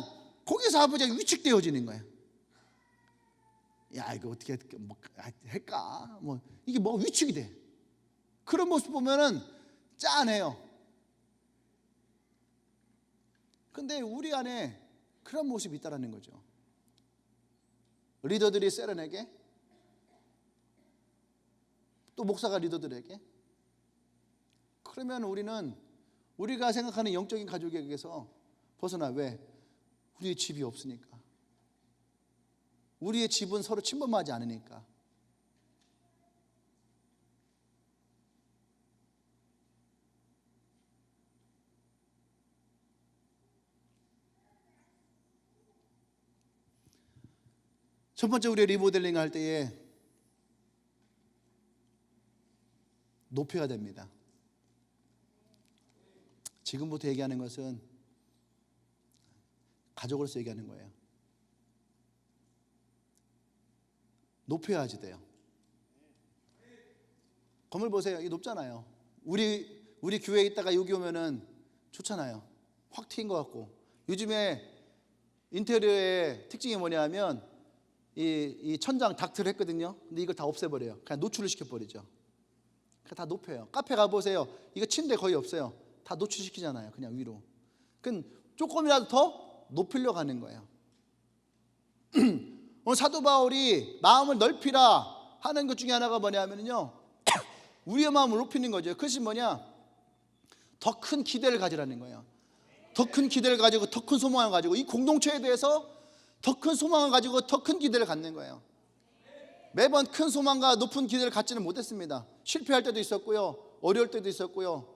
거기서 아버지가 위축되어지는 거예요. 야 이거 어떻게 뭐 할까? 뭐 이게 뭐 위축이 돼. 그런 모습 보면은 짠해요. 근데 우리 안에 그런 모습이 있다라는 거죠. 리더들이 세련에게, 또 목사가 리더들에게 그러면 우리는 우리가 생각하는 영적인 가족에게서 벗어나. 왜? 우리의 집이 없으니까. 우리의 집은 서로 침범하지 않으니까. 첫 번째, 우리가 리모델링 할 때에 높여야 됩니다. 지금부터 얘기하는 것은 가족으로서 얘기하는 거예요. 높여야지 돼요. 건물 보세요. 이게 높잖아요. 우리 교회에 있다가 여기 오면은 좋잖아요. 확 튀긴 것 같고. 요즘에 인테리어의 특징이 뭐냐면 이 천장 닥트를 했거든요. 근데 이걸 다 없애버려요. 그냥 노출을 시켜버리죠. 그러니까 다 높여요. 카페 가보세요. 이거 침대 거의 없어요. 다 노출시키잖아요. 그냥 위로. 그럼 조금이라도 더 높이려고 하는 거예요. 오늘 사도 바울이 마음을 넓히라 하는 것 중에 하나가 뭐냐면요, 우리의 마음을 높이는 거죠. 그것이 뭐냐? 더 큰 기대를 가지라는 거예요. 더 큰 기대를 가지고, 더 큰 소망을 가지고, 이 공동체에 대해서 더 큰 소망을 가지고 더 큰 기대를 갖는 거예요. 매번 큰 소망과 높은 기대를 갖지는 못했습니다. 실패할 때도 있었고요, 어려울 때도 있었고요,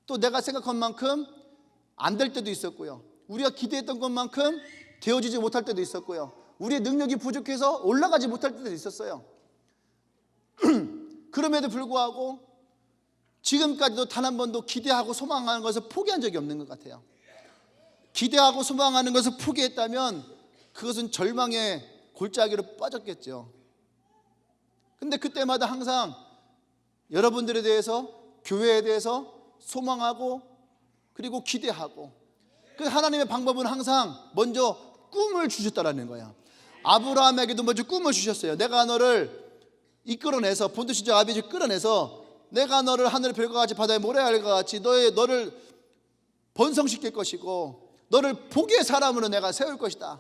또 내가 생각한 만큼 안 될 때도 있었고요, 우리가 기대했던 것만큼 되어지지 못할 때도 있었고요, 우리의 능력이 부족해서 올라가지 못할 때도 있었어요. 그럼에도 불구하고 지금까지도 단 한 번도 기대하고 소망하는 것을 포기한 적이 없는 것 같아요. 기대하고 소망하는 것을 포기했다면 그것은 절망의 골짜기로 빠졌겠죠. 근데 그때마다 항상 여러분들에 대해서, 교회에 대해서 소망하고, 그리고 기대하고, 그 하나님의 방법은 항상 먼저 꿈을 주셨다라는 거야. 아브라함에게도 먼저 꿈을 주셨어요. 내가 너를 이끌어내서, 본토신적 아비지를 끌어내서 내가 너를 하늘의 별과 같이 바다의 모래알과 같이 너를 번성시킬 것이고 너를 복의 사람으로 내가 세울 것이다.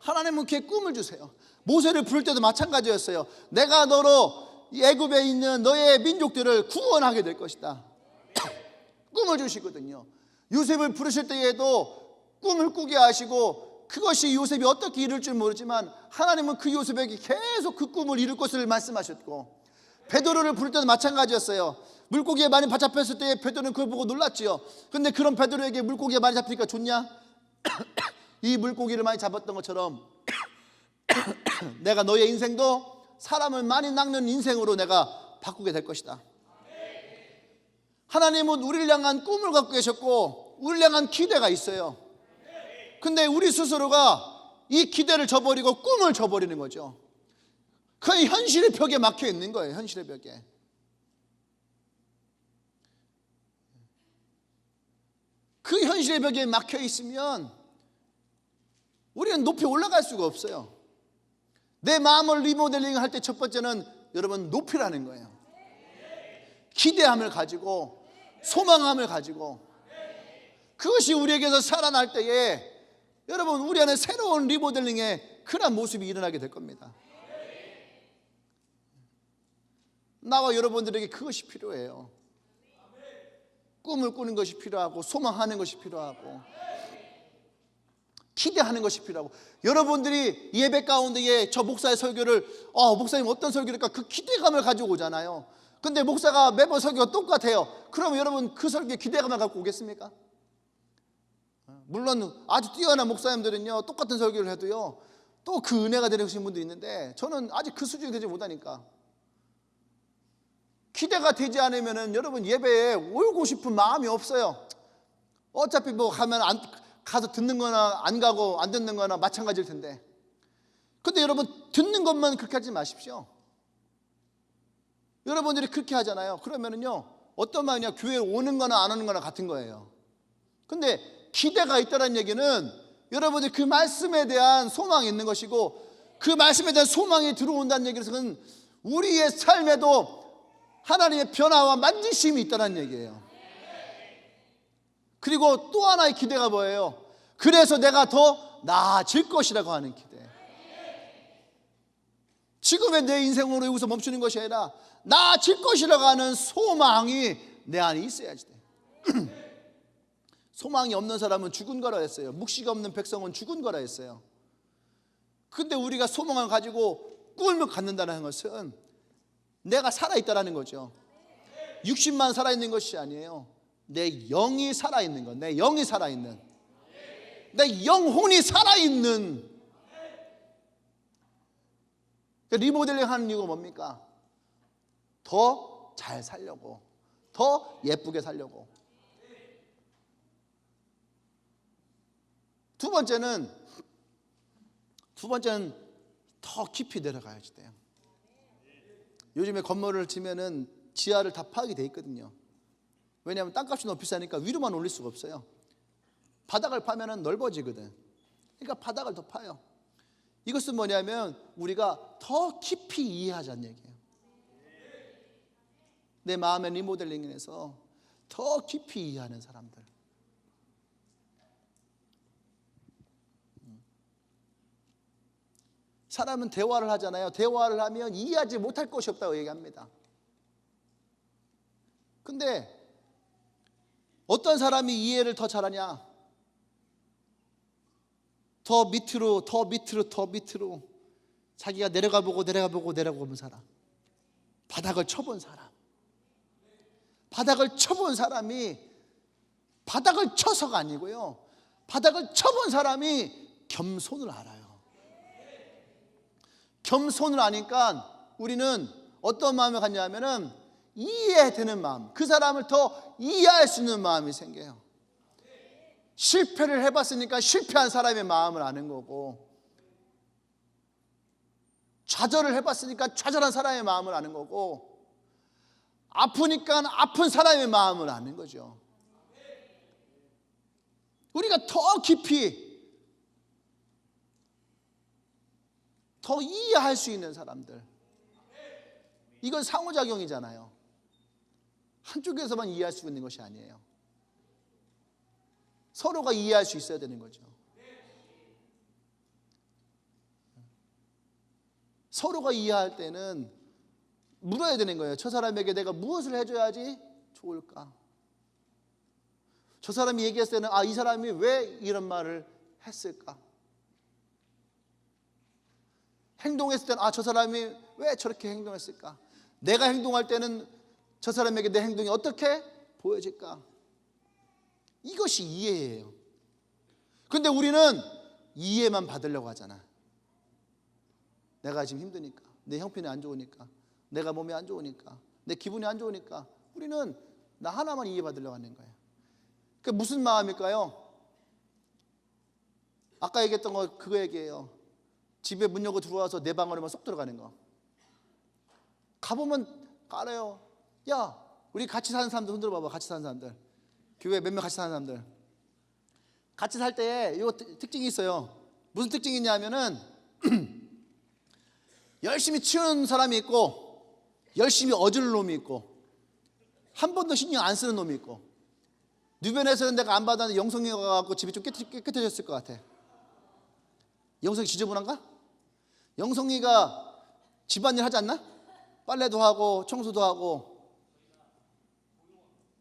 하나님은 그의 꿈을 주세요. 모세를 부를 때도 마찬가지였어요. 내가 너로 애굽에 있는 너의 민족들을 구원하게 될 것이다. 꿈을 주시거든요. 요셉을 부르실 때에도 꿈을 꾸게 하시고, 그것이 요셉이 어떻게 이룰 줄 모르지만 하나님은 그 요셉에게 계속 그 꿈을 이룰 것을 말씀하셨고, 베드로를 부를 때도 마찬가지였어요. 물고기에 많이 붙잡혔을 때 베드로는 그걸 보고 놀랐지요. 근데 그런 베드로에게 물고기에 많이 잡히니까 좋냐? 이 물고기를 많이 잡았던 것처럼 내가 너의 인생도 사람을 많이 낚는 인생으로 내가 바꾸게 될 것이다. 하나님은 우리를 향한 꿈을 갖고 계셨고 우리를 향한 기대가 있어요. 근데 우리 스스로가 이 기대를 저버리고 꿈을 저버리는 거죠. 그 현실의 벽에 막혀 있는 거예요. 현실의 벽에. 그 현실의 벽에 막혀 있으면 우리는 높이 올라갈 수가 없어요. 내 마음을 리모델링 할 때 첫 번째는 여러분 높이라는 거예요. 기대함을 가지고, 소망함을 가지고, 그것이 우리에게서 살아날 때에 여러분 우리 안에 새로운 리모델링의 그런 모습이 일어나게 될 겁니다. 나와 여러분들에게 그것이 필요해요. 꿈을 꾸는 것이 필요하고, 소망하는 것이 필요하고, 기대하는 것이 필요하고, 여러분들이 예배 가운데에 저 목사의 설교를 목사님 어떤 설교일까, 그 기대감을 가지고 오잖아요. 근데 목사가 매번 설교가 똑같아요. 그러면 여러분 그 설교에 기대감을 갖고 오겠습니까? 물론 아주 뛰어난 목사님들은요 똑같은 설교를 해도요 또 그 은혜가 되는 분도 있는데, 저는 아직 그 수준이 되지 못하니까 기대가 되지 않으면 여러분 예배에 오고 싶은 마음이 없어요. 어차피 뭐 가서 듣는 거나 안 가고 안 듣는 거나 마찬가지일 텐데. 근데 여러분 듣는 것만 그렇게 하지 마십시오. 여러분들이 그렇게 하잖아요. 그러면은요 어떤 말이냐, 교회에 오는 거나 안 오는 거나 같은 거예요. 근데 기대가 있다는 얘기는 여러분들이 그 말씀에 대한 소망이 있는 것이고, 그 말씀에 대한 소망이 들어온다는 얘기는 우리의 삶에도 하나님의 변화와 만지심이 있다는 얘기예요. 그리고 또 하나의 기대가 뭐예요? 그래서 내가 더 나아질 것이라고 하는 기대. 지금의 내 인생으로 여기서 멈추는 것이 아니라 나아질 것이라고 하는 소망이 내 안에 있어야지 돼. 소망이 없는 사람은 죽은 거라 했어요. 묵시가 없는 백성은 죽은 거라 했어요. 근데 우리가 소망을 가지고 꿈을 갖는다는 것은 내가 살아있다라는 거죠. 60만 살아있는 것이 아니에요. 내 영이 살아있는 것, 내 영이 살아있는, 내 영혼이 살아있는. 리모델링 하는 이유가 뭡니까? 더 잘 살려고, 더 예쁘게 살려고. 두 번째는 더 깊이 내려가야지 돼요. 요즘에 건물을 지면은 지하를 다 파악이 돼 있거든요. 왜냐하면 땅값이 너무 비싸니까 위로만 올릴 수가 없어요. 바닥을 파면은 넓어지거든. 그러니까 바닥을 더 파요. 이것은 뭐냐면 우리가 더 깊이 이해하자는 얘기예요. 내 마음의 리모델링에서 더 깊이 이해하는 사람들. 사람은 대화를 하잖아요. 대화를 하면 이해하지 못할 것이 없다고 얘기합니다. 근데 어떤 사람이 이해를 더 잘하냐? 더 밑으로 자기가 내려가 보고 살아. 바닥을 쳐본 사람. 바닥을 쳐본 사람이 바닥을 쳐서가 아니고요. 바닥을 쳐본 사람이 겸손을 알아요. 겸손을 아니까 우리는 어떤 마음을 갖냐면은 이해되는 마음, 그 사람을 더 이해할 수 있는 마음이 생겨요. 실패를 해봤으니까 실패한 사람의 마음을 아는 거고, 좌절을 해봤으니까 좌절한 사람의 마음을 아는 거고, 아프니까 아픈 사람의 마음을 아는 거죠. 우리가 더 깊이 더 이해할 수 있는 사람들. 이건 상호작용이잖아요. 한쪽에서만 이해할 수 있는 것이 아니에요. 서로가 이해할 수 있어야 되는 거죠. 서로가 이해할 때는 물어야 되는 거예요. 저 사람에게 내가 무엇을 해줘야지 좋을까? 저 사람이 얘기했을 때는 이 사람이 왜 이런 말을 했을까? 행동했을 때는 저 사람이 왜 저렇게 행동했을까? 내가 행동할 때는 저 사람에게 내 행동이 어떻게 보여질까? 이것이 이해예요. 근데 우리는 이해만 받으려고 하잖아. 내가 지금 힘드니까, 내 형편이 안 좋으니까, 내가 몸이 안 좋으니까, 내 기분이 안 좋으니까 우리는 나 하나만 이해받으려고 하는 거예요. 그게 무슨 마음일까요? 아까 얘기했던 거 그거 얘기예요. 집에 문 열고 들어와서 내 방으로만 쏙 들어가는 거. 가보면 알아요. 야, 우리 같이 사는 사람들 흔들어 봐봐. 같이 사는 사람들, 교회 몇 명 같이 사는 사람들. 같이 살 때 이거 특징이 있어요. 무슨 특징이 있냐면은 열심히 치우는 사람이 있고, 열심히 어지른 놈이 있고, 한 번도 신경 안 쓰는 놈이 있고. 뉴변에서는 내가 안 받았는데 영성이가 가갖고 집이 좀 깨끗해졌을 것 같아. 영성이 지저분한가? 영성이가 집안일 하지 않나? 빨래도 하고 청소도 하고.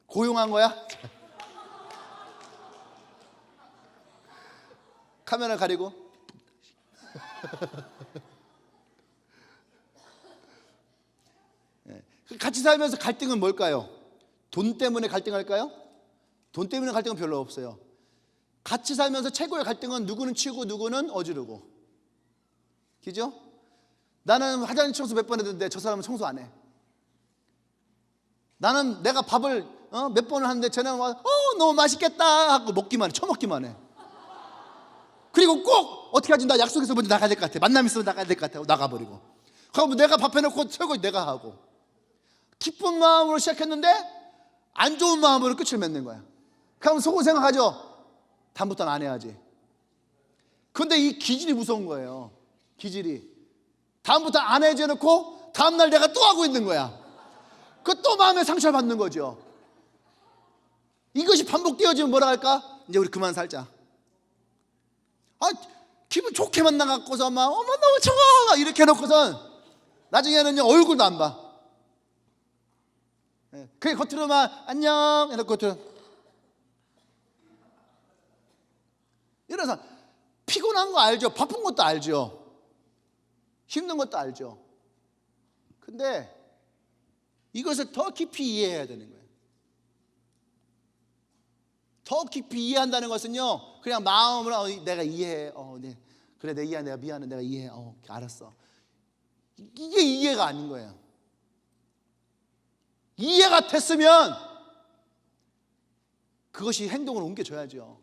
고용한 거야? 카메라 가리고. 같이 살면서 갈등은 뭘까요? 돈 때문에 갈등할까요? 돈 때문에 갈등은 별로 없어요. 같이 살면서 최고의 갈등은 누구는 치우고 누구는 어지르고. 그죠? 나는 화장실 청소 몇 번 했는데 저 사람은 청소 안 해. 나는 내가 밥을 몇 번을 하는데 쟤는 와 너무 맛있겠다 하고 먹기만 해. 처먹기만 해. 그리고 꼭 어떻게 하지? 나 약속해서 먼저 나가야 될 것 같아. 만남 있으면 나가야 될 것 같아. 나가버리고. 그럼 내가 밥 해놓고 설거지 내가 하고. 기쁜 마음으로 시작했는데 안 좋은 마음으로 끝을 맺는 거야. 그럼 속으로 생각하죠. 다음부터는 안 해야지. 근데 이 기질이 무서운 거예요. 기질이. 다음부터 안 해야지 해놓고 다음날 내가 또 하고 있는 거야. 그 또 마음에 상처를 받는 거죠. 이것이 반복되어지면 뭐라 할까? 이제 우리 그만 살자. 기분 좋게만 나갖고서 막 어머 너무 좋아 이렇게 해놓고선 나중에는요 얼굴도 안 봐. 그게 겉으로만 안녕 해놓고 이런 사람 피곤한 거 알죠? 바쁜 것도 알죠? 힘든 것도 알죠? 근데 이것을 더 깊이 이해해야 되는 거예요. 더 깊이 이해한다는 것은요, 그냥 마음으로 내가 이해해. 네. 그래, 내 이해, 내가 미안해, 내가 이해해. 알았어. 이게 이해가 아닌 거예요. 이해가 됐으면 그것이 행동으로 옮겨져야죠.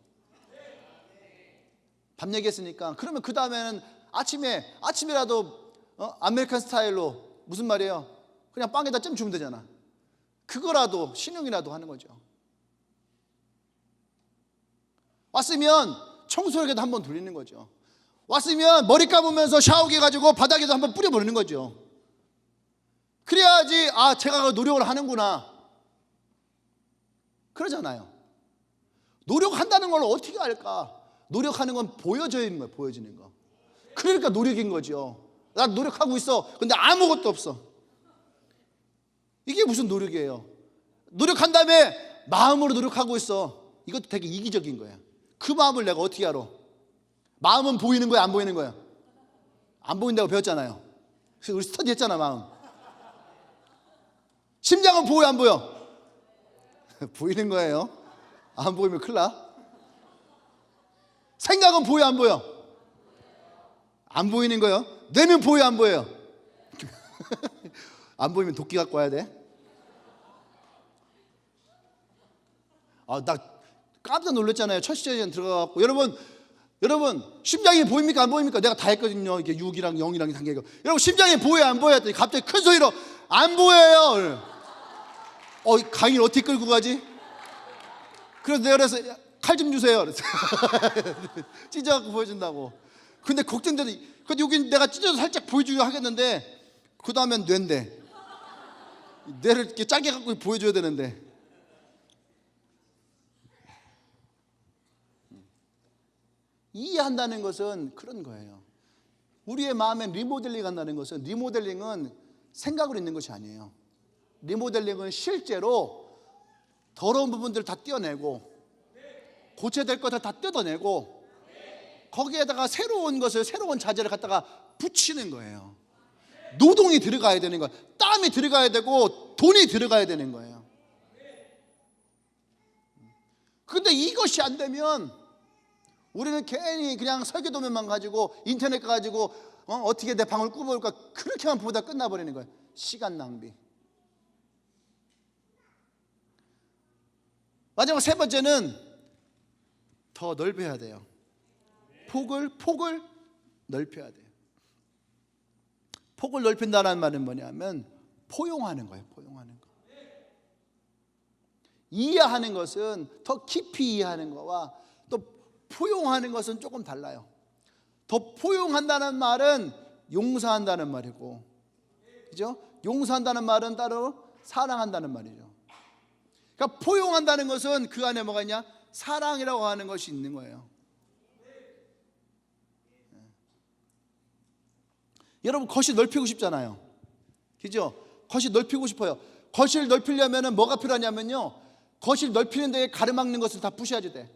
밤 얘기했으니까 그러면 그 다음에는 아침이라도 아메리칸 스타일로 무슨 말이에요? 그냥 빵에다 점 주면 되잖아. 그거라도 신용이라도 하는 거죠. 왔으면 청소기에도 한번 돌리는 거죠. 왔으면 머리 감으면서 샤워기 가지고 바닥에도 한번 뿌려버리는 거죠. 그래야지 제가 노력을 하는구나 그러잖아요. 노력한다는 걸 어떻게 알까? 노력하는 건 보여지는 거예요. 보여지는 거. 그러니까 노력인 거죠. 나 노력하고 있어. 근데 아무것도 없어. 이게 무슨 노력이에요? 노력한 다음에 마음으로 노력하고 있어. 이것도 되게 이기적인 거예요. 그 마음을 내가 어떻게 알아? 마음은 보이는 거야, 안 보이는 거야? 안 보인다고 배웠잖아요. 그래서 우리 스터디 했잖아. 마음. 심장은 보여, 안 보여? 보이는 거예요. 안 보이면 큰일 나. 생각은 보여, 안 보여? 안 보이는 거예요. 뇌는 보여, 안 보여요? 안 보이면 도끼 갖고 와야 돼. 나 깜짝 놀랐잖아요. 첫 시즌 들어가갖고 여러분 심장이 보입니까, 안 보입니까? 내가 다 했거든요. 이게 6이랑 0이랑 단계가. 여러분 심장이 보여, 안 보여? 했더니 갑자기 큰 소리로 안 보여요. 강의를 어떻게 끌고 가지? 그래서 내가 그래서 칼 좀 주세요. 찢어갖고 보여준다고. 근데 걱정돼서 근데 여기 내가 찢어서 살짝 보여주려 하겠는데 그 다음엔 뇌인데 뇌를 이렇게 짧게 갖고 보여줘야 되는데 이해한다는 것은 그런 거예요. 우리의 마음에 리모델링 한다는 것은 리모델링은 생각으로 있는 것이 아니에요. 리모델링은 실제로 더러운 부분들을 다 떼어내고 고쳐야 될 것을 다 뜯어내고 거기에다가 새로운 자재를 갖다가 붙이는 거예요. 노동이 들어가야 되는 거예요. 땀이 들어가야 되고 돈이 들어가야 되는 거예요. 그런데 이것이 안 되면 우리는 괜히 그냥 설계도면만 가지고 인터넷 가지고 어떻게 내 방을 꾸며볼까 그렇게만 보다 끝나버리는 거예요. 시간 낭비. 마지막 세 번째는 더 넓혀야 돼요. 폭을 넓혀야 돼요. 폭을 넓힌다는 말은 뭐냐면 포용하는 거예요. 포용하는 거. 이해하는 것은 더 깊이 이해하는 거와 또 포용하는 것은 조금 달라요. 더 포용한다는 말은 용서한다는 말이고, 그죠? 용서한다는 말은 따로 사랑한다는 말이죠. 그러니까 포용한다는 것은 그 안에 뭐가 있냐? 사랑이라고 하는 것이 있는 거예요. 여러분 거실 넓히고 싶잖아요. 그죠? 거실 넓히고 싶어요. 거실 넓히려면 뭐가 필요하냐면요, 거실 넓히는 데에 가로막는 것을 다 부셔야지 돼.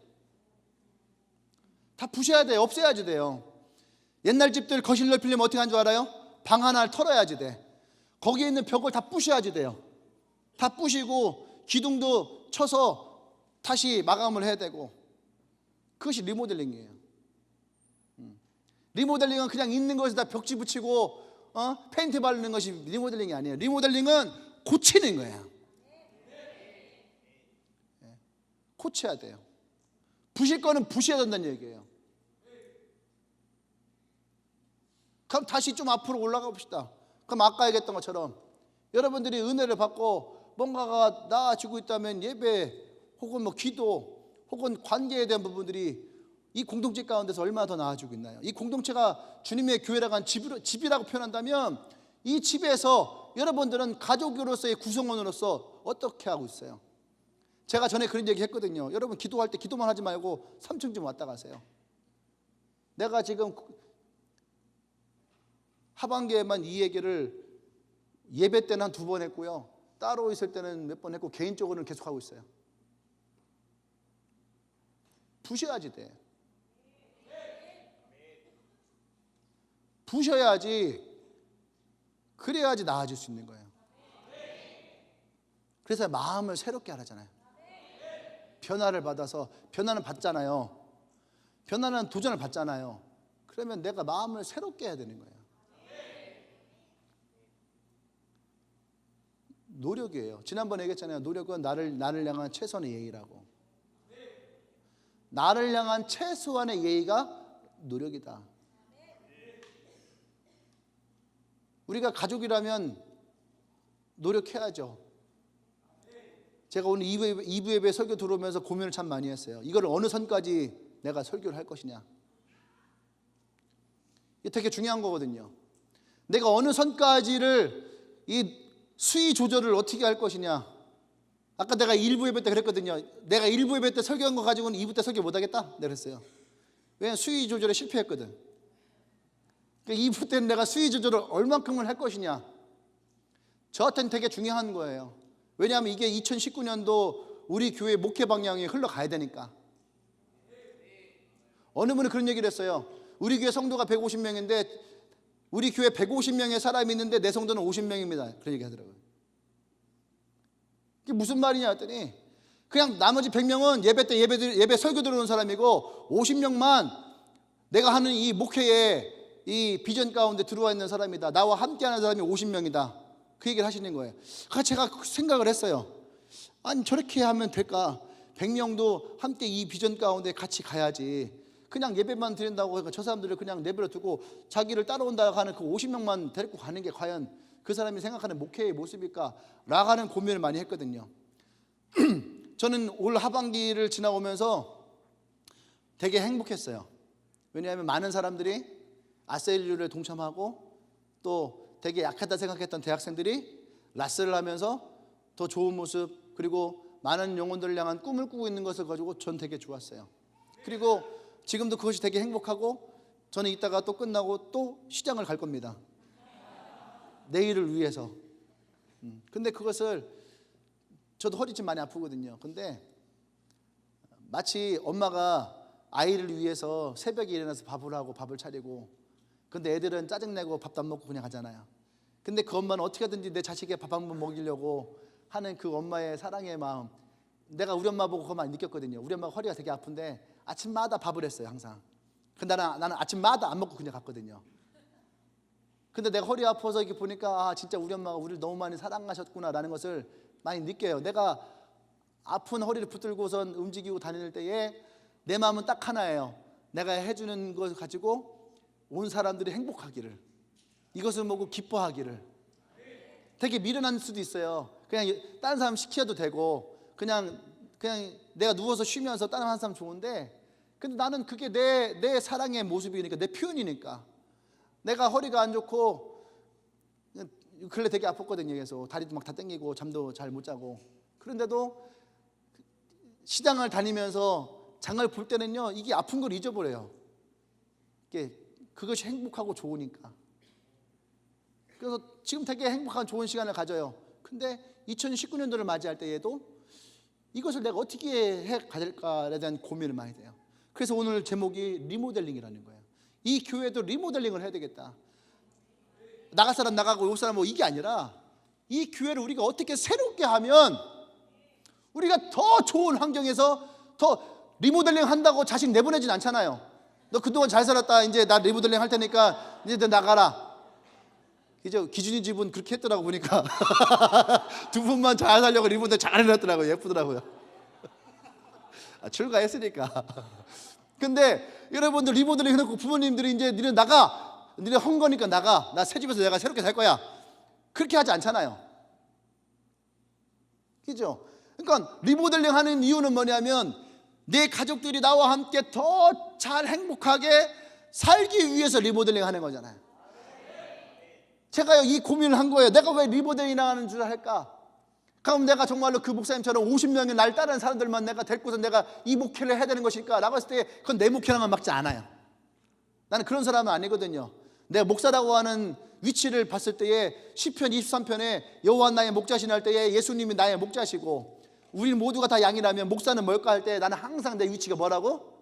다 부셔야 돼요. 없애야지 돼요. 옛날 집들 거실 넓히려면 어떻게 하는 줄 알아요? 방 하나를 털어야지 돼. 거기에 있는 벽을 다 부셔야지 돼요. 다 부시고 기둥도 쳐서 다시 마감을 해야 되고, 그것이 리모델링이에요. 리모델링은 그냥 있는 것에다 벽지 붙이고 페인트 바르는 것이 리모델링이 아니에요. 리모델링은 고치는 거예요. 고쳐야 돼요. 부실 거는 부셔야 된다는 얘기예요. 그럼 다시 좀 앞으로 올라가 봅시다. 그럼 아까 얘기했던 것처럼 여러분들이 은혜를 받고 뭔가가 나아지고 있다면 예배 혹은 기도 혹은 관계에 대한 부분들이 이 공동체 가운데서 얼마나 더 나아지고 있나요? 이 공동체가 주님의 교회라고 한 집이라고 표현한다면 이 집에서 여러분들은 가족으로서의 구성원으로서 어떻게 하고 있어요? 제가 전에 그런 얘기 했거든요. 여러분 기도할 때 기도만 하지 말고 3층 좀 왔다 가세요. 내가 지금 하반기에만 이 얘기를 예배 때는 한 2번 했고요, 따로 있을 때는 몇 번 했고 개인적으로는 계속 하고 있어요. 부셔야지 돼. 부셔야지. 그래야지 나아질 수 있는 거예요. 그래서 마음을 새롭게 하라잖아요. 변화를 받아서, 변화는 받잖아요. 변화는 도전을 받잖아요. 그러면 내가 마음을 새롭게 해야 되는 거예요. 노력이에요. 지난번에 얘기했잖아요. 노력은 나를 향한 최선의 예의라고. 나를 향한 최소한의 예의가 노력이다. 우리가 가족이라면 노력해야죠. 제가 오늘 2부 예배 설교 들어오면서 고민을 참 많이 했어요. 이걸 어느 선까지 내가 설교를 할 것이냐. 이게 되게 중요한 거거든요. 내가 어느 선까지를 이 수위 조절을 어떻게 할 것이냐. 아까 내가 1부 예배 때 그랬거든요. 내가 1부 예배 때 설교한 거 가지고는 2부 때 설교 못 하겠다. 내가 그랬어요. 왜냐하면 수위 조절에 실패했거든. 그러니까 2부 때는 내가 수위 조절을 얼만큼을 할 것이냐. 저한테는 되게 중요한 거예요. 왜냐하면 이게 2019년도 우리 교회 목회 방향이 흘러가야 되니까. 어느 분이 그런 얘기를 했어요. 우리 교회 성도가 150명인데 우리 교회 150명의 사람이 있는데 내 성도는 50명입니다. 그런 얘기 하더라고요. 이게 무슨 말이냐 했더니 그냥 나머지 100명은 예배 때 예배 설교 들어오는 사람이고 50명만 내가 하는 이 목회에 이 비전 가운데 들어와 있는 사람이다. 나와 함께하는 사람이 50명이다. 그 얘기를 하시는 거예요. 그래서 제가 생각을 했어요. 아니 저렇게 하면 될까? 100명도 함께 이 비전 가운데 같이 가야지. 그냥 예배만 드린다고 해서 저 사람들을 그냥 내버려 두고 자기를 따라온다고 하는 그 50명만 데리고 가는 게 과연 그 사람이 생각하는 목회의 모습일까? 라고 하는 고민을 많이 했거든요. 저는 올 하반기를 지나오면서 되게 행복했어요. 왜냐하면 많은 사람들이 아셀류를 동참하고 또 되게 약하다 생각했던 대학생들이 라스를 하면서 더 좋은 모습 그리고 많은 영혼들을 향한 꿈을 꾸고 있는 것을 가지고 전 되게 좋았어요. 그리고 지금도 그것이 되게 행복하고 저는 이따가 또 끝나고 또 시장을 갈 겁니다. 내일을 위해서. 근데 그것을 저도 허리 좀 많이 아프거든요. 근데 마치 엄마가 아이를 위해서 새벽에 일어나서 밥을 하고 밥을 차리고 근데 애들은 짜증내고 밥도 안 먹고 그냥 가잖아요. 근데 그 엄마는 어떻게 하든지 내 자식의 밥 한 번 먹이려고 하는 그 엄마의 사랑의 마음. 내가 우리 엄마 보고 그거 많이 느꼈거든요. 우리 엄마가 허리가 되게 아픈데 아침마다 밥을 했어요 항상. 근데 나는 아침마다 안 먹고 그냥 갔거든요. 근데 내가 허리 아파서 이렇게 보니까 아 진짜 우리 엄마가 우리를 너무 많이 사랑하셨구나라는 것을 많이 느껴요. 내가 아픈 허리를 붙들고선 움직이고 다닐 때에 내 마음은 딱 하나예요. 내가 해주는 것을 가지고 온 사람들이 행복하기를, 이것을 보고 기뻐하기를. 되게 미련한 수도 있어요. 그냥 다른 사람 시켜도 되고 그냥 내가 누워서 쉬면서 다른 한 사람 좋은데 근데 나는 그게 내 사랑의 모습이니까 내 표현이니까. 내가 허리가 안 좋고 근래 되게 아팠거든요. 그래서 다리도 막 다 땡기고 잠도 잘 못 자고 그런데도 시장을 다니면서 장을 볼 때는요 이게 아픈 걸 잊어버려요. 그것이 행복하고 좋으니까. 그래서 지금 되게 행복한 좋은 시간을 가져요. 근데 2019년도를 맞이할 때에도 이것을 내가 어떻게 해 가질까에 대한 고민을 많이 해요. 그래서 오늘 제목이 리모델링이라는 거예요. 이 교회도 리모델링을 해야 되겠다. 나갈 사람 나가고 올 사람 뭐 이게 아니라 이 교회를 우리가 어떻게 새롭게 하면 우리가 더 좋은 환경에서 더 리모델링 한다고 자식 내보내진 않잖아요. 너 그동안 잘 살았다. 이제 나 리모델링 할 테니까 이제 너 나가라. 이제 기준이 집은 그렇게 했더라고 보니까 두 분만 잘 살려고 리모델링 잘 해놨더라고요. 예쁘더라고요. 출가했으니까. 근데 여러분들 리모델링 해놓고 부모님들이 이제 니네 나가, 니네 헌 거니까 나가, 나 새 집에서 내가 새롭게 살 거야, 그렇게 하지 않잖아요. 그죠? 그러니까 리모델링 하는 이유는 뭐냐면 내 가족들이 나와 함께 더 잘 행복하게 살기 위해서 리모델링 하는 거잖아요. 제가 이 고민을 한 거예요. 내가 왜 리모델링 하는 줄 할까? 그럼 내가 정말로 그 목사님처럼 50명의 날 따르는 사람들만 내가 데리고서 내가 이 목회를 해야 되는 것일까? 라고 했을 때 그건 내 목회랑은 맞지 않아요. 나는 그런 사람은 아니거든요. 내가 목사라고 하는 위치를 봤을 때에 시편 23편에 여호와 나의 목자시니 할 때에 예수님이 나의 목자시고 우리 모두가 다 양이라면 목사는 뭘까 할 때 나는 항상 내 위치가 뭐라고?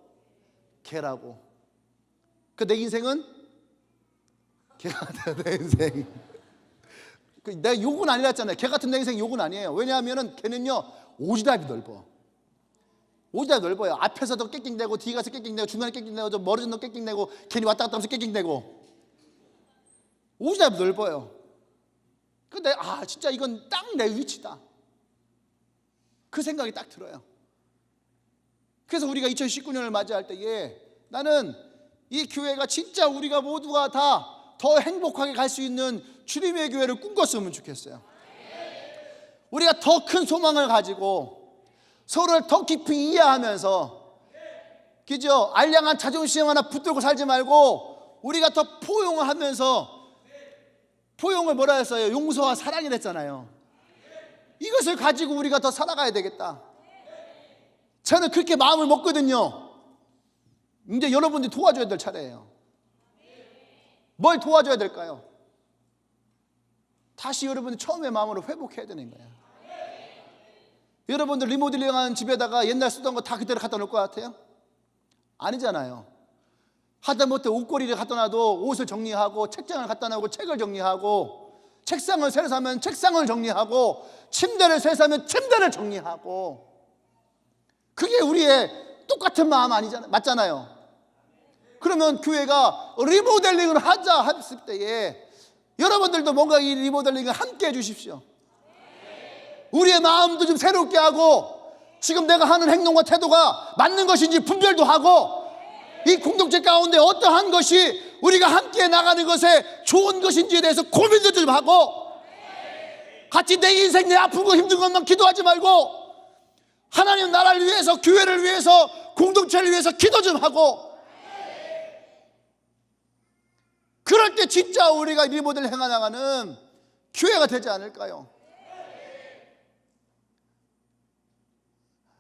개라고. 그 내 인생은 개 같아. 내 인생. 내가 욕은 아니라 했잖아요. 개 같은 내 인생 욕은 아니에요. 왜냐하면 개는요 오지랖이 넓어. 오지랖이 넓어요. 앞에서도 깽깽대고 뒤에 가서 깽깽대고 중간에 깽깽대고 멀어져도 깽깽대고 괜히 왔다 갔다 하면서 깽깽대고 오지랖이 넓어요. 근데 진짜 이건 딱 내 위치다. 그 생각이 딱 들어요. 그래서 우리가 2019년을 맞이할 때에 나는 이 교회가 진짜 우리가 모두가 다 더 행복하게 갈 수 있는 주님의 교회를 꿈꿨으면 좋겠어요. 우리가 더 큰 소망을 가지고 서로를 더 깊이 이해하면서, 그죠? 알량한 자존심 하나 붙들고 살지 말고 우리가 더 포용을 하면서, 포용을 뭐라 했어요? 용서와 사랑이 됐잖아요. 이것을 가지고 우리가 더 살아가야 되겠다. 저는 그렇게 마음을 먹거든요. 이제 여러분들이 도와줘야 될 차례예요. 뭘 도와줘야 될까요? 다시 여러분들 처음의 마음으로 회복해야 되는 거예요. 여러분들 리모델링한 집에다가 옛날 쓰던 거 다 그대로 갖다 놓을 것 같아요? 아니잖아요. 하다못해 옷걸이를 갖다 놔도 옷을 정리하고, 책장을 갖다 놔고 책을 정리하고, 책상을 새로 사면 책상을 정리하고, 침대를 새로 사면 침대를 정리하고. 그게 우리의 똑같은 마음 아니잖아요. 맞잖아요. 그러면 교회가 리모델링을 하자 했을 때에 여러분들도 뭔가 이 리모델링을 함께 해주십시오. 우리의 마음도 좀 새롭게 하고, 지금 내가 하는 행동과 태도가 맞는 것인지 분별도 하고, 이 공동체 가운데 어떠한 것이 우리가 함께 나가는 것에 좋은 것인지에 대해서 고민도 좀 하고, 같이 내 인생 내 아프고 힘든 것만 기도하지 말고 하나님 나라를 위해서, 교회를 위해서, 공동체를 위해서 기도 좀 하고, 그럴 때 진짜 우리가 리모델 행해나가는 교회가 되지 않을까요?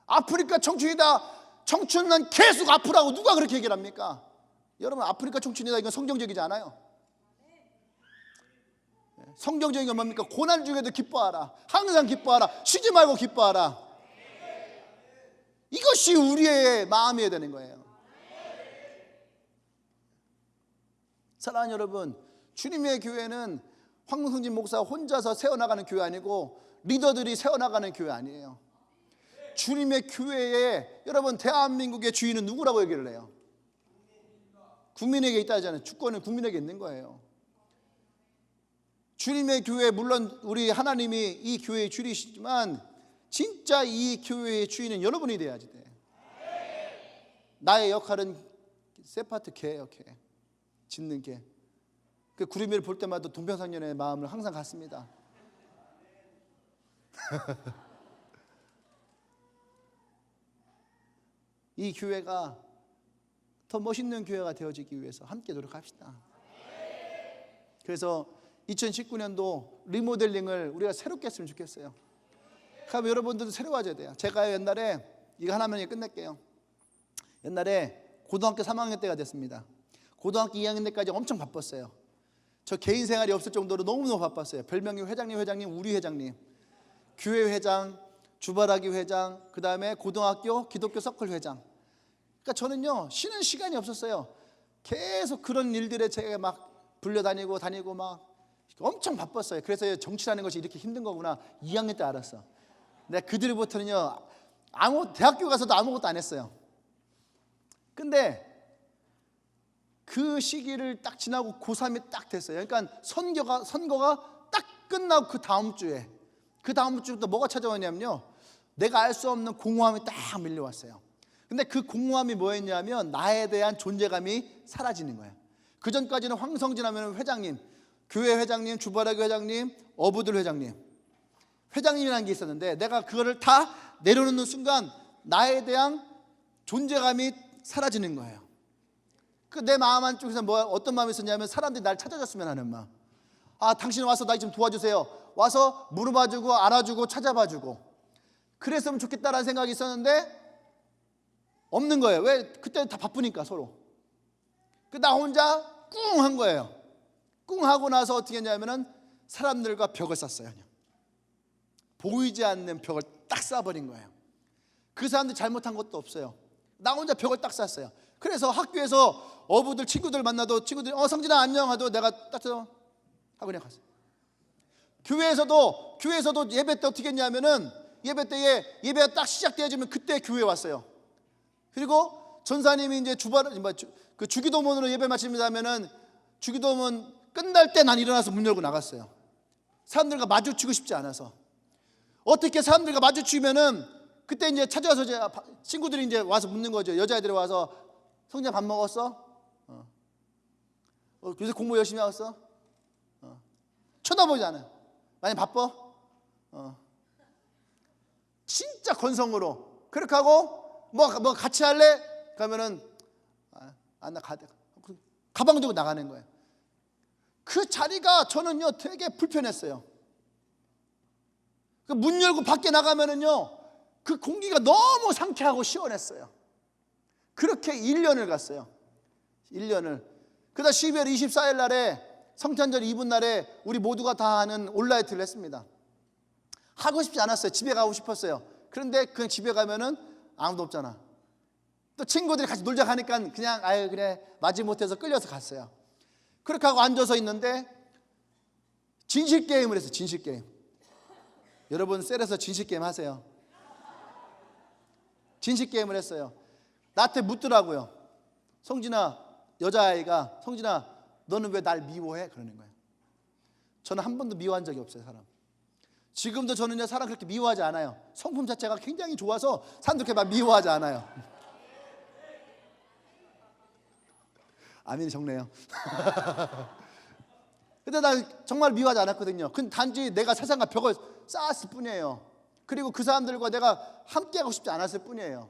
아프리카 청춘이다, 청춘은 계속 아프라고 누가 그렇게 얘기를 합니까? 여러분, 아프리카 청춘이다, 이건 성경적이지 않아요. 성경적인 건 뭡니까? 고난 중에도 기뻐하라, 항상 기뻐하라, 쉬지 말고 기뻐하라. 이것이 우리의 마음이어야 되는 거예요. 사랑하는 여러분, 주님의 교회는 황승진 목사 혼자서 세워나가는 교회 아니고 리더들이 세워나가는 교회 아니에요. 주님의 교회에, 여러분, 대한민국의 주인은 누구라고 얘기를 해요? 국민에게 있다 하잖아요. 주권은 국민에게 있는 거예요. 주님의 교회, 물론 우리 하나님이 이 교회의 주인이시지만 진짜 이 교회의 주인은 여러분이 돼야지 돼. 나의 역할은 세파트 개예요. 개, 짖는 개. 그 구름이를 볼 때마다 동병상련의 마음을 항상 갖습니다. 이 교회가 더 멋있는 교회가 되어지기 위해서 함께 노력합시다. 그래서 2019년도 리모델링을 우리가 새롭게 했으면 좋겠어요. 그럼 여러분들도 새로워져야 돼요. 제가 옛날에 이거 하나만 끝낼게요. 옛날에 고등학교 3학년 때가 됐습니다. 고등학교 2학년 때까지 엄청 바빴어요. 저 개인 생활이 없을 정도로 너무너무 바빴어요. 별명이 회장님, 우리 회장님, 교회 회장, 주바라기 회장, 그 다음에 고등학교 기독교 서클 회장. 그러니까 저는요, 쉬는 시간이 없었어요. 계속 그런 일들에 제가 막 불려다니고 막 엄청 바빴어요. 그래서 정치라는 것이 이렇게 힘든 거구나 2학년 때 알았어. 내가 그들부터는요, 대학교 가서도 아무것도 안 했어요. 근데 그 시기를 딱 지나고 고3이 딱 됐어요. 그러니까 선거가 딱 끝나고 그 다음 주부터 뭐가 찾아오냐면요, 내가 알 수 없는 공허함이 딱 밀려왔어요. 근데 그 공허함이 뭐였냐면 나에 대한 존재감이 사라지는 거예요. 그 전까지는 황성진 하면 회장님, 교회 회장님, 주바라기 회장님, 어부들 회장님이라는 게 있었는데, 내가 그거를 다 내려놓는 순간 나에 대한 존재감이 사라지는 거예요. 그 내 마음 한쪽에서 어떤 마음이 있었냐면, 사람들이 날 찾아줬으면 하는 마음. 당신 와서 나 좀 도와주세요. 와서 물어봐주고 안아주고 찾아봐주고 그랬으면 좋겠다라는 생각이 있었는데 없는 거예요. 왜? 그때 다 바쁘니까 서로. 나 혼자 꿍 한 거예요. 꿍 하고 나서 어떻게 했냐면은 사람들과 벽을 쌌어요. 그냥 보이지 않는 벽을 딱 쏴버린 거예요. 그 사람들이 잘못한 것도 없어요. 나 혼자 벽을 딱 쐈어요. 그래서 학교에서 어부들 친구들 만나도 친구들이 성진아 안녕 하도 내가 딱 하고 그냥 갔어요. 교회에서도 예배 때 어떻게 했냐면은 예배 때에 예배가 딱 시작되어지면 그때 교회 왔어요. 그리고 전사님이 이제 그 주기도문으로 예배 마칩니다 하면은 주기도문 끝날 때 난 일어나서 문 열고 나갔어요. 사람들과 마주치고 싶지 않아서. 어떻게 사람들과 마주치면은 그때 이제 찾아와서 이제 친구들이 이제 와서 묻는 거죠. 여자애들이 와서 성진아 밥 먹었어? 요새 공부 열심히 하고 있어? 쳐다보지 않아요. 많이 바빠? 진짜 건성으로 그렇게 하고 뭐 같이 할래? 그러면은 나 가방 들고 나가는 거예요. 그 자리가 저는요 되게 불편했어요. 그 문 열고 밖에 나가면은요 그 공기가 너무 상쾌하고 시원했어요. 그렇게 1년을 갔어요. 1년을. 그러다 12월 24일 날에 성탄절 이브 날에 우리 모두가 다 하는 올라이트를 했습니다. 하고 싶지 않았어요. 집에 가고 싶었어요. 그런데 그냥 집에 가면은 아무도 없잖아. 또 친구들이 같이 놀자 하니까 그냥 그래 마지못해서 끌려서 갔어요. 그렇게 하고 앉아서 있는데 진실게임을 했어요. 진실게임. 여러분 셀에서 진실게임 하세요. 진실게임을 했어요. 나한테 묻더라고요. 성진아, 여자아이가 성진아 너는 왜 날 미워해? 그러는 거예요. 저는 한 번도 미워한 적이 없어요. 사람. 지금도 저는 사람 그렇게 미워하지 않아요. 성품 자체가 굉장히 좋아서 사람들 그렇게 막 미워하지 않아요. 아멘이 적네요. 근데 나 정말 미워하지 않았거든요. 근데 단지 내가 세상과 벽을 쌓았을 뿐이에요. 그리고 그 사람들과 내가 함께하고 싶지 않았을 뿐이에요.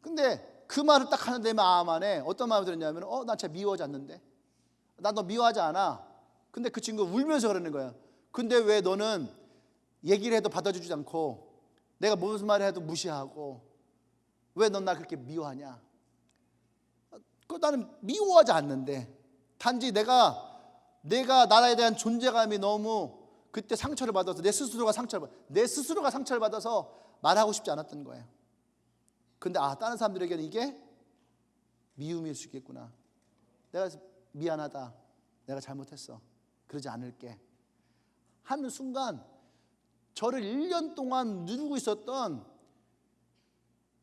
근데 그 말을 딱 하는 내 마음 안에 어떤 마음이 들었냐면 나 진짜 미워하지 않는데? 나 너 미워하지 않아. 근데 그 친구가 울면서 그러는 거예요. 근데 왜 너는 얘기를 해도 받아주지 않고 내가 무슨 말을 해도 무시하고 왜 넌 나 그렇게 미워하냐? 나는 미워하지 않는데 단지 내가 나에 대한 존재감이 너무 그때 상처를 받아서 내 스스로가 상처를 받아서 말하고 싶지 않았던 거예요. 근데 다른 사람들에게는 이게 미움일 수 있겠구나. 내가 미안하다. 내가 잘못했어. 그러지 않을게. 하는 순간 저를 1년 동안 누르고 있었던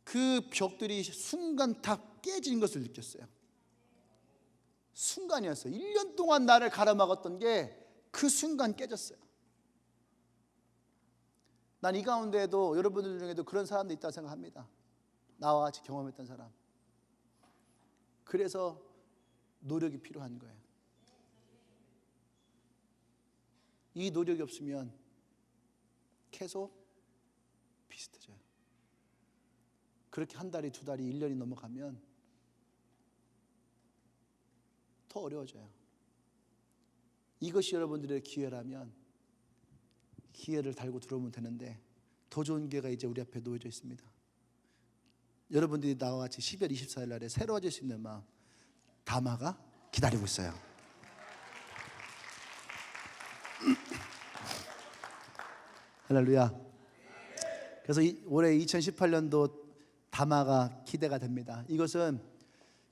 그 벽들이 순간 다 깨진 것을 느꼈어요. 순간이었어요. 1년 동안 나를 가로막았던 게 그 순간 깨졌어요. 난 이 가운데에도 여러분들 중에도 그런 사람도 있다고 생각합니다. 나와 같이 경험했던 사람. 그래서 노력이 필요한 거예요. 이 노력이 없으면 계속 비슷해져요. 그렇게 한 달이, 두 달이, 1년이 넘어가면 더 어려워져요. 이것이 여러분들의 기회라면 기회를 달고 들어오면 되는데 더 좋은 기회가 이제 우리 앞에 놓여져 있습니다. 여러분들이 나와 같이 12월 24일 날에 새로워질 수 있는 마음 담아가 기다리고 있어요. 할렐루야. 그래서 올해 2018년도 담아가 기대가 됩니다. 이것은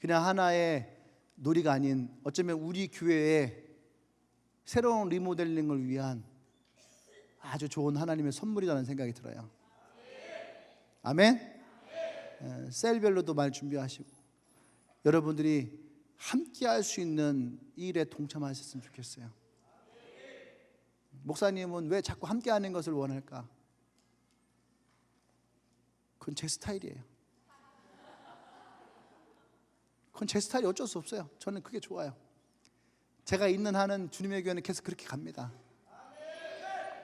그냥 하나의 놀이가 아닌 어쩌면 우리 교회의 새로운 리모델링을 위한 아주 좋은 하나님의 선물이라는 생각이 들어요. 아멘. 셀별로도 말 준비하시고 여러분들이 함께 할 수 있는 이 일에 동참하셨으면 좋겠어요. 목사님은 왜 자꾸 함께 하는 것을 원할까? 그건 제 스타일이에요. 그건 제 스타일이 어쩔 수 없어요. 저는 그게 좋아요. 제가 있는 한은 주님의 교회는 계속 그렇게 갑니다.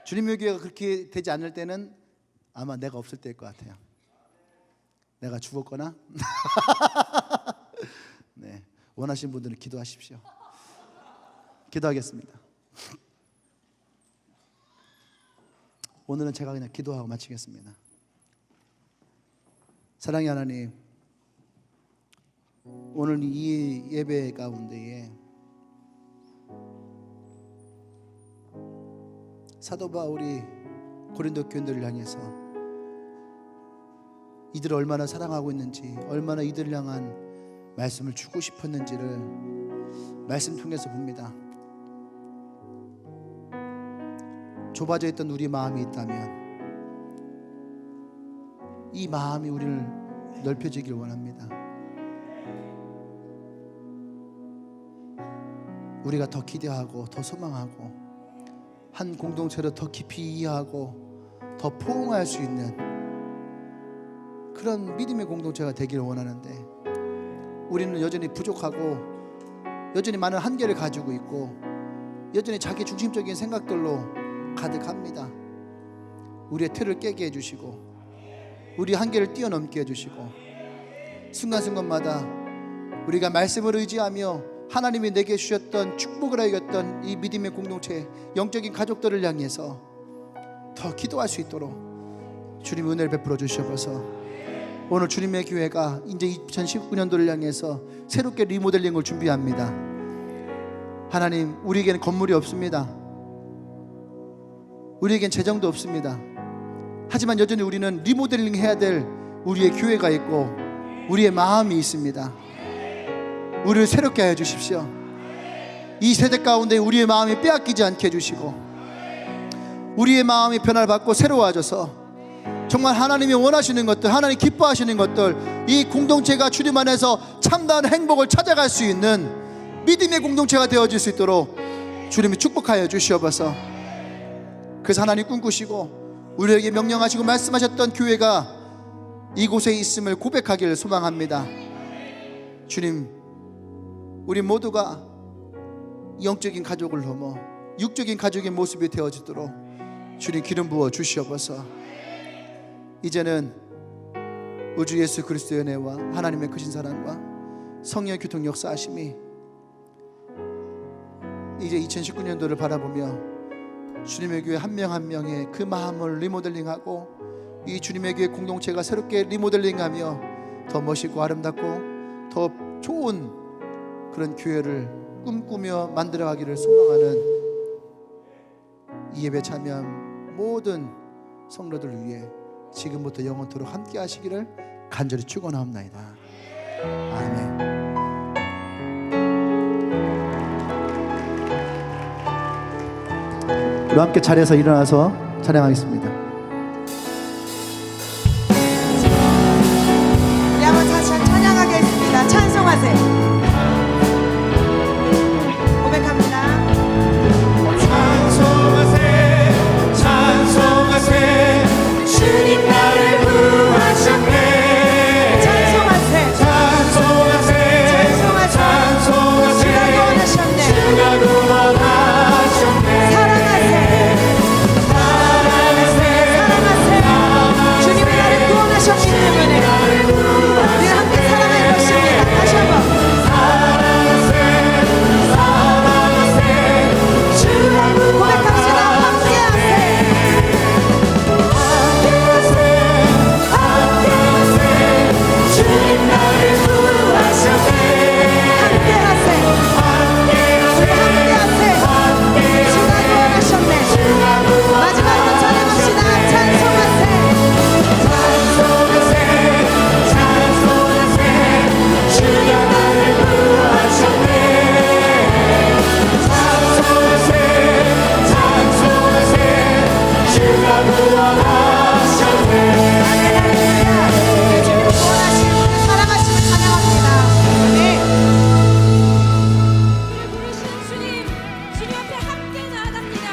주님의 교회가 그렇게 되지 않을 때는 아마 내가 없을 때일 것 같아요. 내가 죽었거나 네, 원하시는 분들은 기도하십시오. 기도하겠습니다. 오늘은 제가 그냥 기도하고 마치겠습니다. 사랑의 하나님, 오늘 이 예배 가운데에 사도 바울이 고린도 교인들을 향해서 이들을 얼마나 사랑하고 있는지, 얼마나 이들을 향한 말씀을 주고 싶었는지를 말씀 통해서 봅니다. 좁아져 있던 우리 마음이 있다면 이 마음이 우리를 넓혀지길 원합니다. 우리가 더 기대하고 더 소망하고 한 공동체로 더 깊이 이해하고 더 포옹할 수 있는 그런 믿음의 공동체가 되기를 원하는데, 우리는 여전히 부족하고 여전히 많은 한계를 가지고 있고 여전히 자기 중심적인 생각들로 가득합니다. 우리의 틀을 깨게 해주시고 우리 한계를 뛰어넘게 해주시고, 순간순간마다 우리가 말씀을 의지하며 하나님이 내게 주셨던 축복을 하였던 이 믿음의 공동체, 영적인 가족들을 향해서 더 기도할 수 있도록 주님 은혜를 베풀어 주시옵소서. 오늘 주님의 교회가 이제 2019년도를 향해서 새롭게 리모델링을 준비합니다. 하나님, 우리에게는 건물이 없습니다. 우리에겐 재정도 없습니다. 하지만 여전히 우리는 리모델링 해야 될 우리의 교회가 있고 우리의 마음이 있습니다. 우리를 새롭게 하여 주십시오. 이 세대 가운데 우리의 마음이 빼앗기지 않게 해주시고 우리의 마음이 변화를 받고 새로워져서 정말 하나님이 원하시는 것들, 하나님 기뻐하시는 것들, 이 공동체가 주님 안에서 참다운 행복을 찾아갈 수 있는 믿음의 공동체가 되어질 수 있도록 주님이 축복하여 주시옵소서. 그래서 하나님 꿈꾸시고 우리에게 명령하시고 말씀하셨던 교회가 이곳에 있음을 고백하기를 소망합니다. 주님, 우리 모두가 영적인 가족을 넘어 육적인 가족의 모습이 되어지도록 주님 기름 부어 주시옵소서. 이제는 우주 예수 그리스도의 은혜와 하나님의 크신 사랑과 성령의 교통 역사하심이 이제 2019년도를 바라보며 주님의 교회 한 명 한 명의 그 마음을 리모델링하고 이 주님의 교회 공동체가 새롭게 리모델링하며 더 멋있고 아름답고 더 좋은 그런 교회를 꿈꾸며 만들어가기를 소망하는 이 예배 참여한 모든 성도들을 위해 지금부터 영원토록 함께 하시기를 간절히 축원하옵나이다. 아멘. 우리 함께 자리에서 일어나서 찬양하겠습니다. 우리 한번 다시 찬양하겠습니다. 찬송하세요. 고백합니다. 찬송하세, 찬송하세, 주님 나를 구하셨네. 찬송하세요. 찬송하세, 찬송하세, 주가 구원하셨네. 주가 구원하셨네. 사랑하세요. 사랑하세요. 주님이 나를 구원하셨기 때문에 우리 함께 사랑할 것입니다. 다시 한번 고백합시다. 마지막으로 찬양합시다. 찬송하세요. 주님을 구원하시고 사랑하시고 찬양합니다. 아멘. 우리를 부르시는 주님, 주님 앞에 함께 나아갑니다.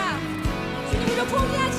주님, 우리를 포기하지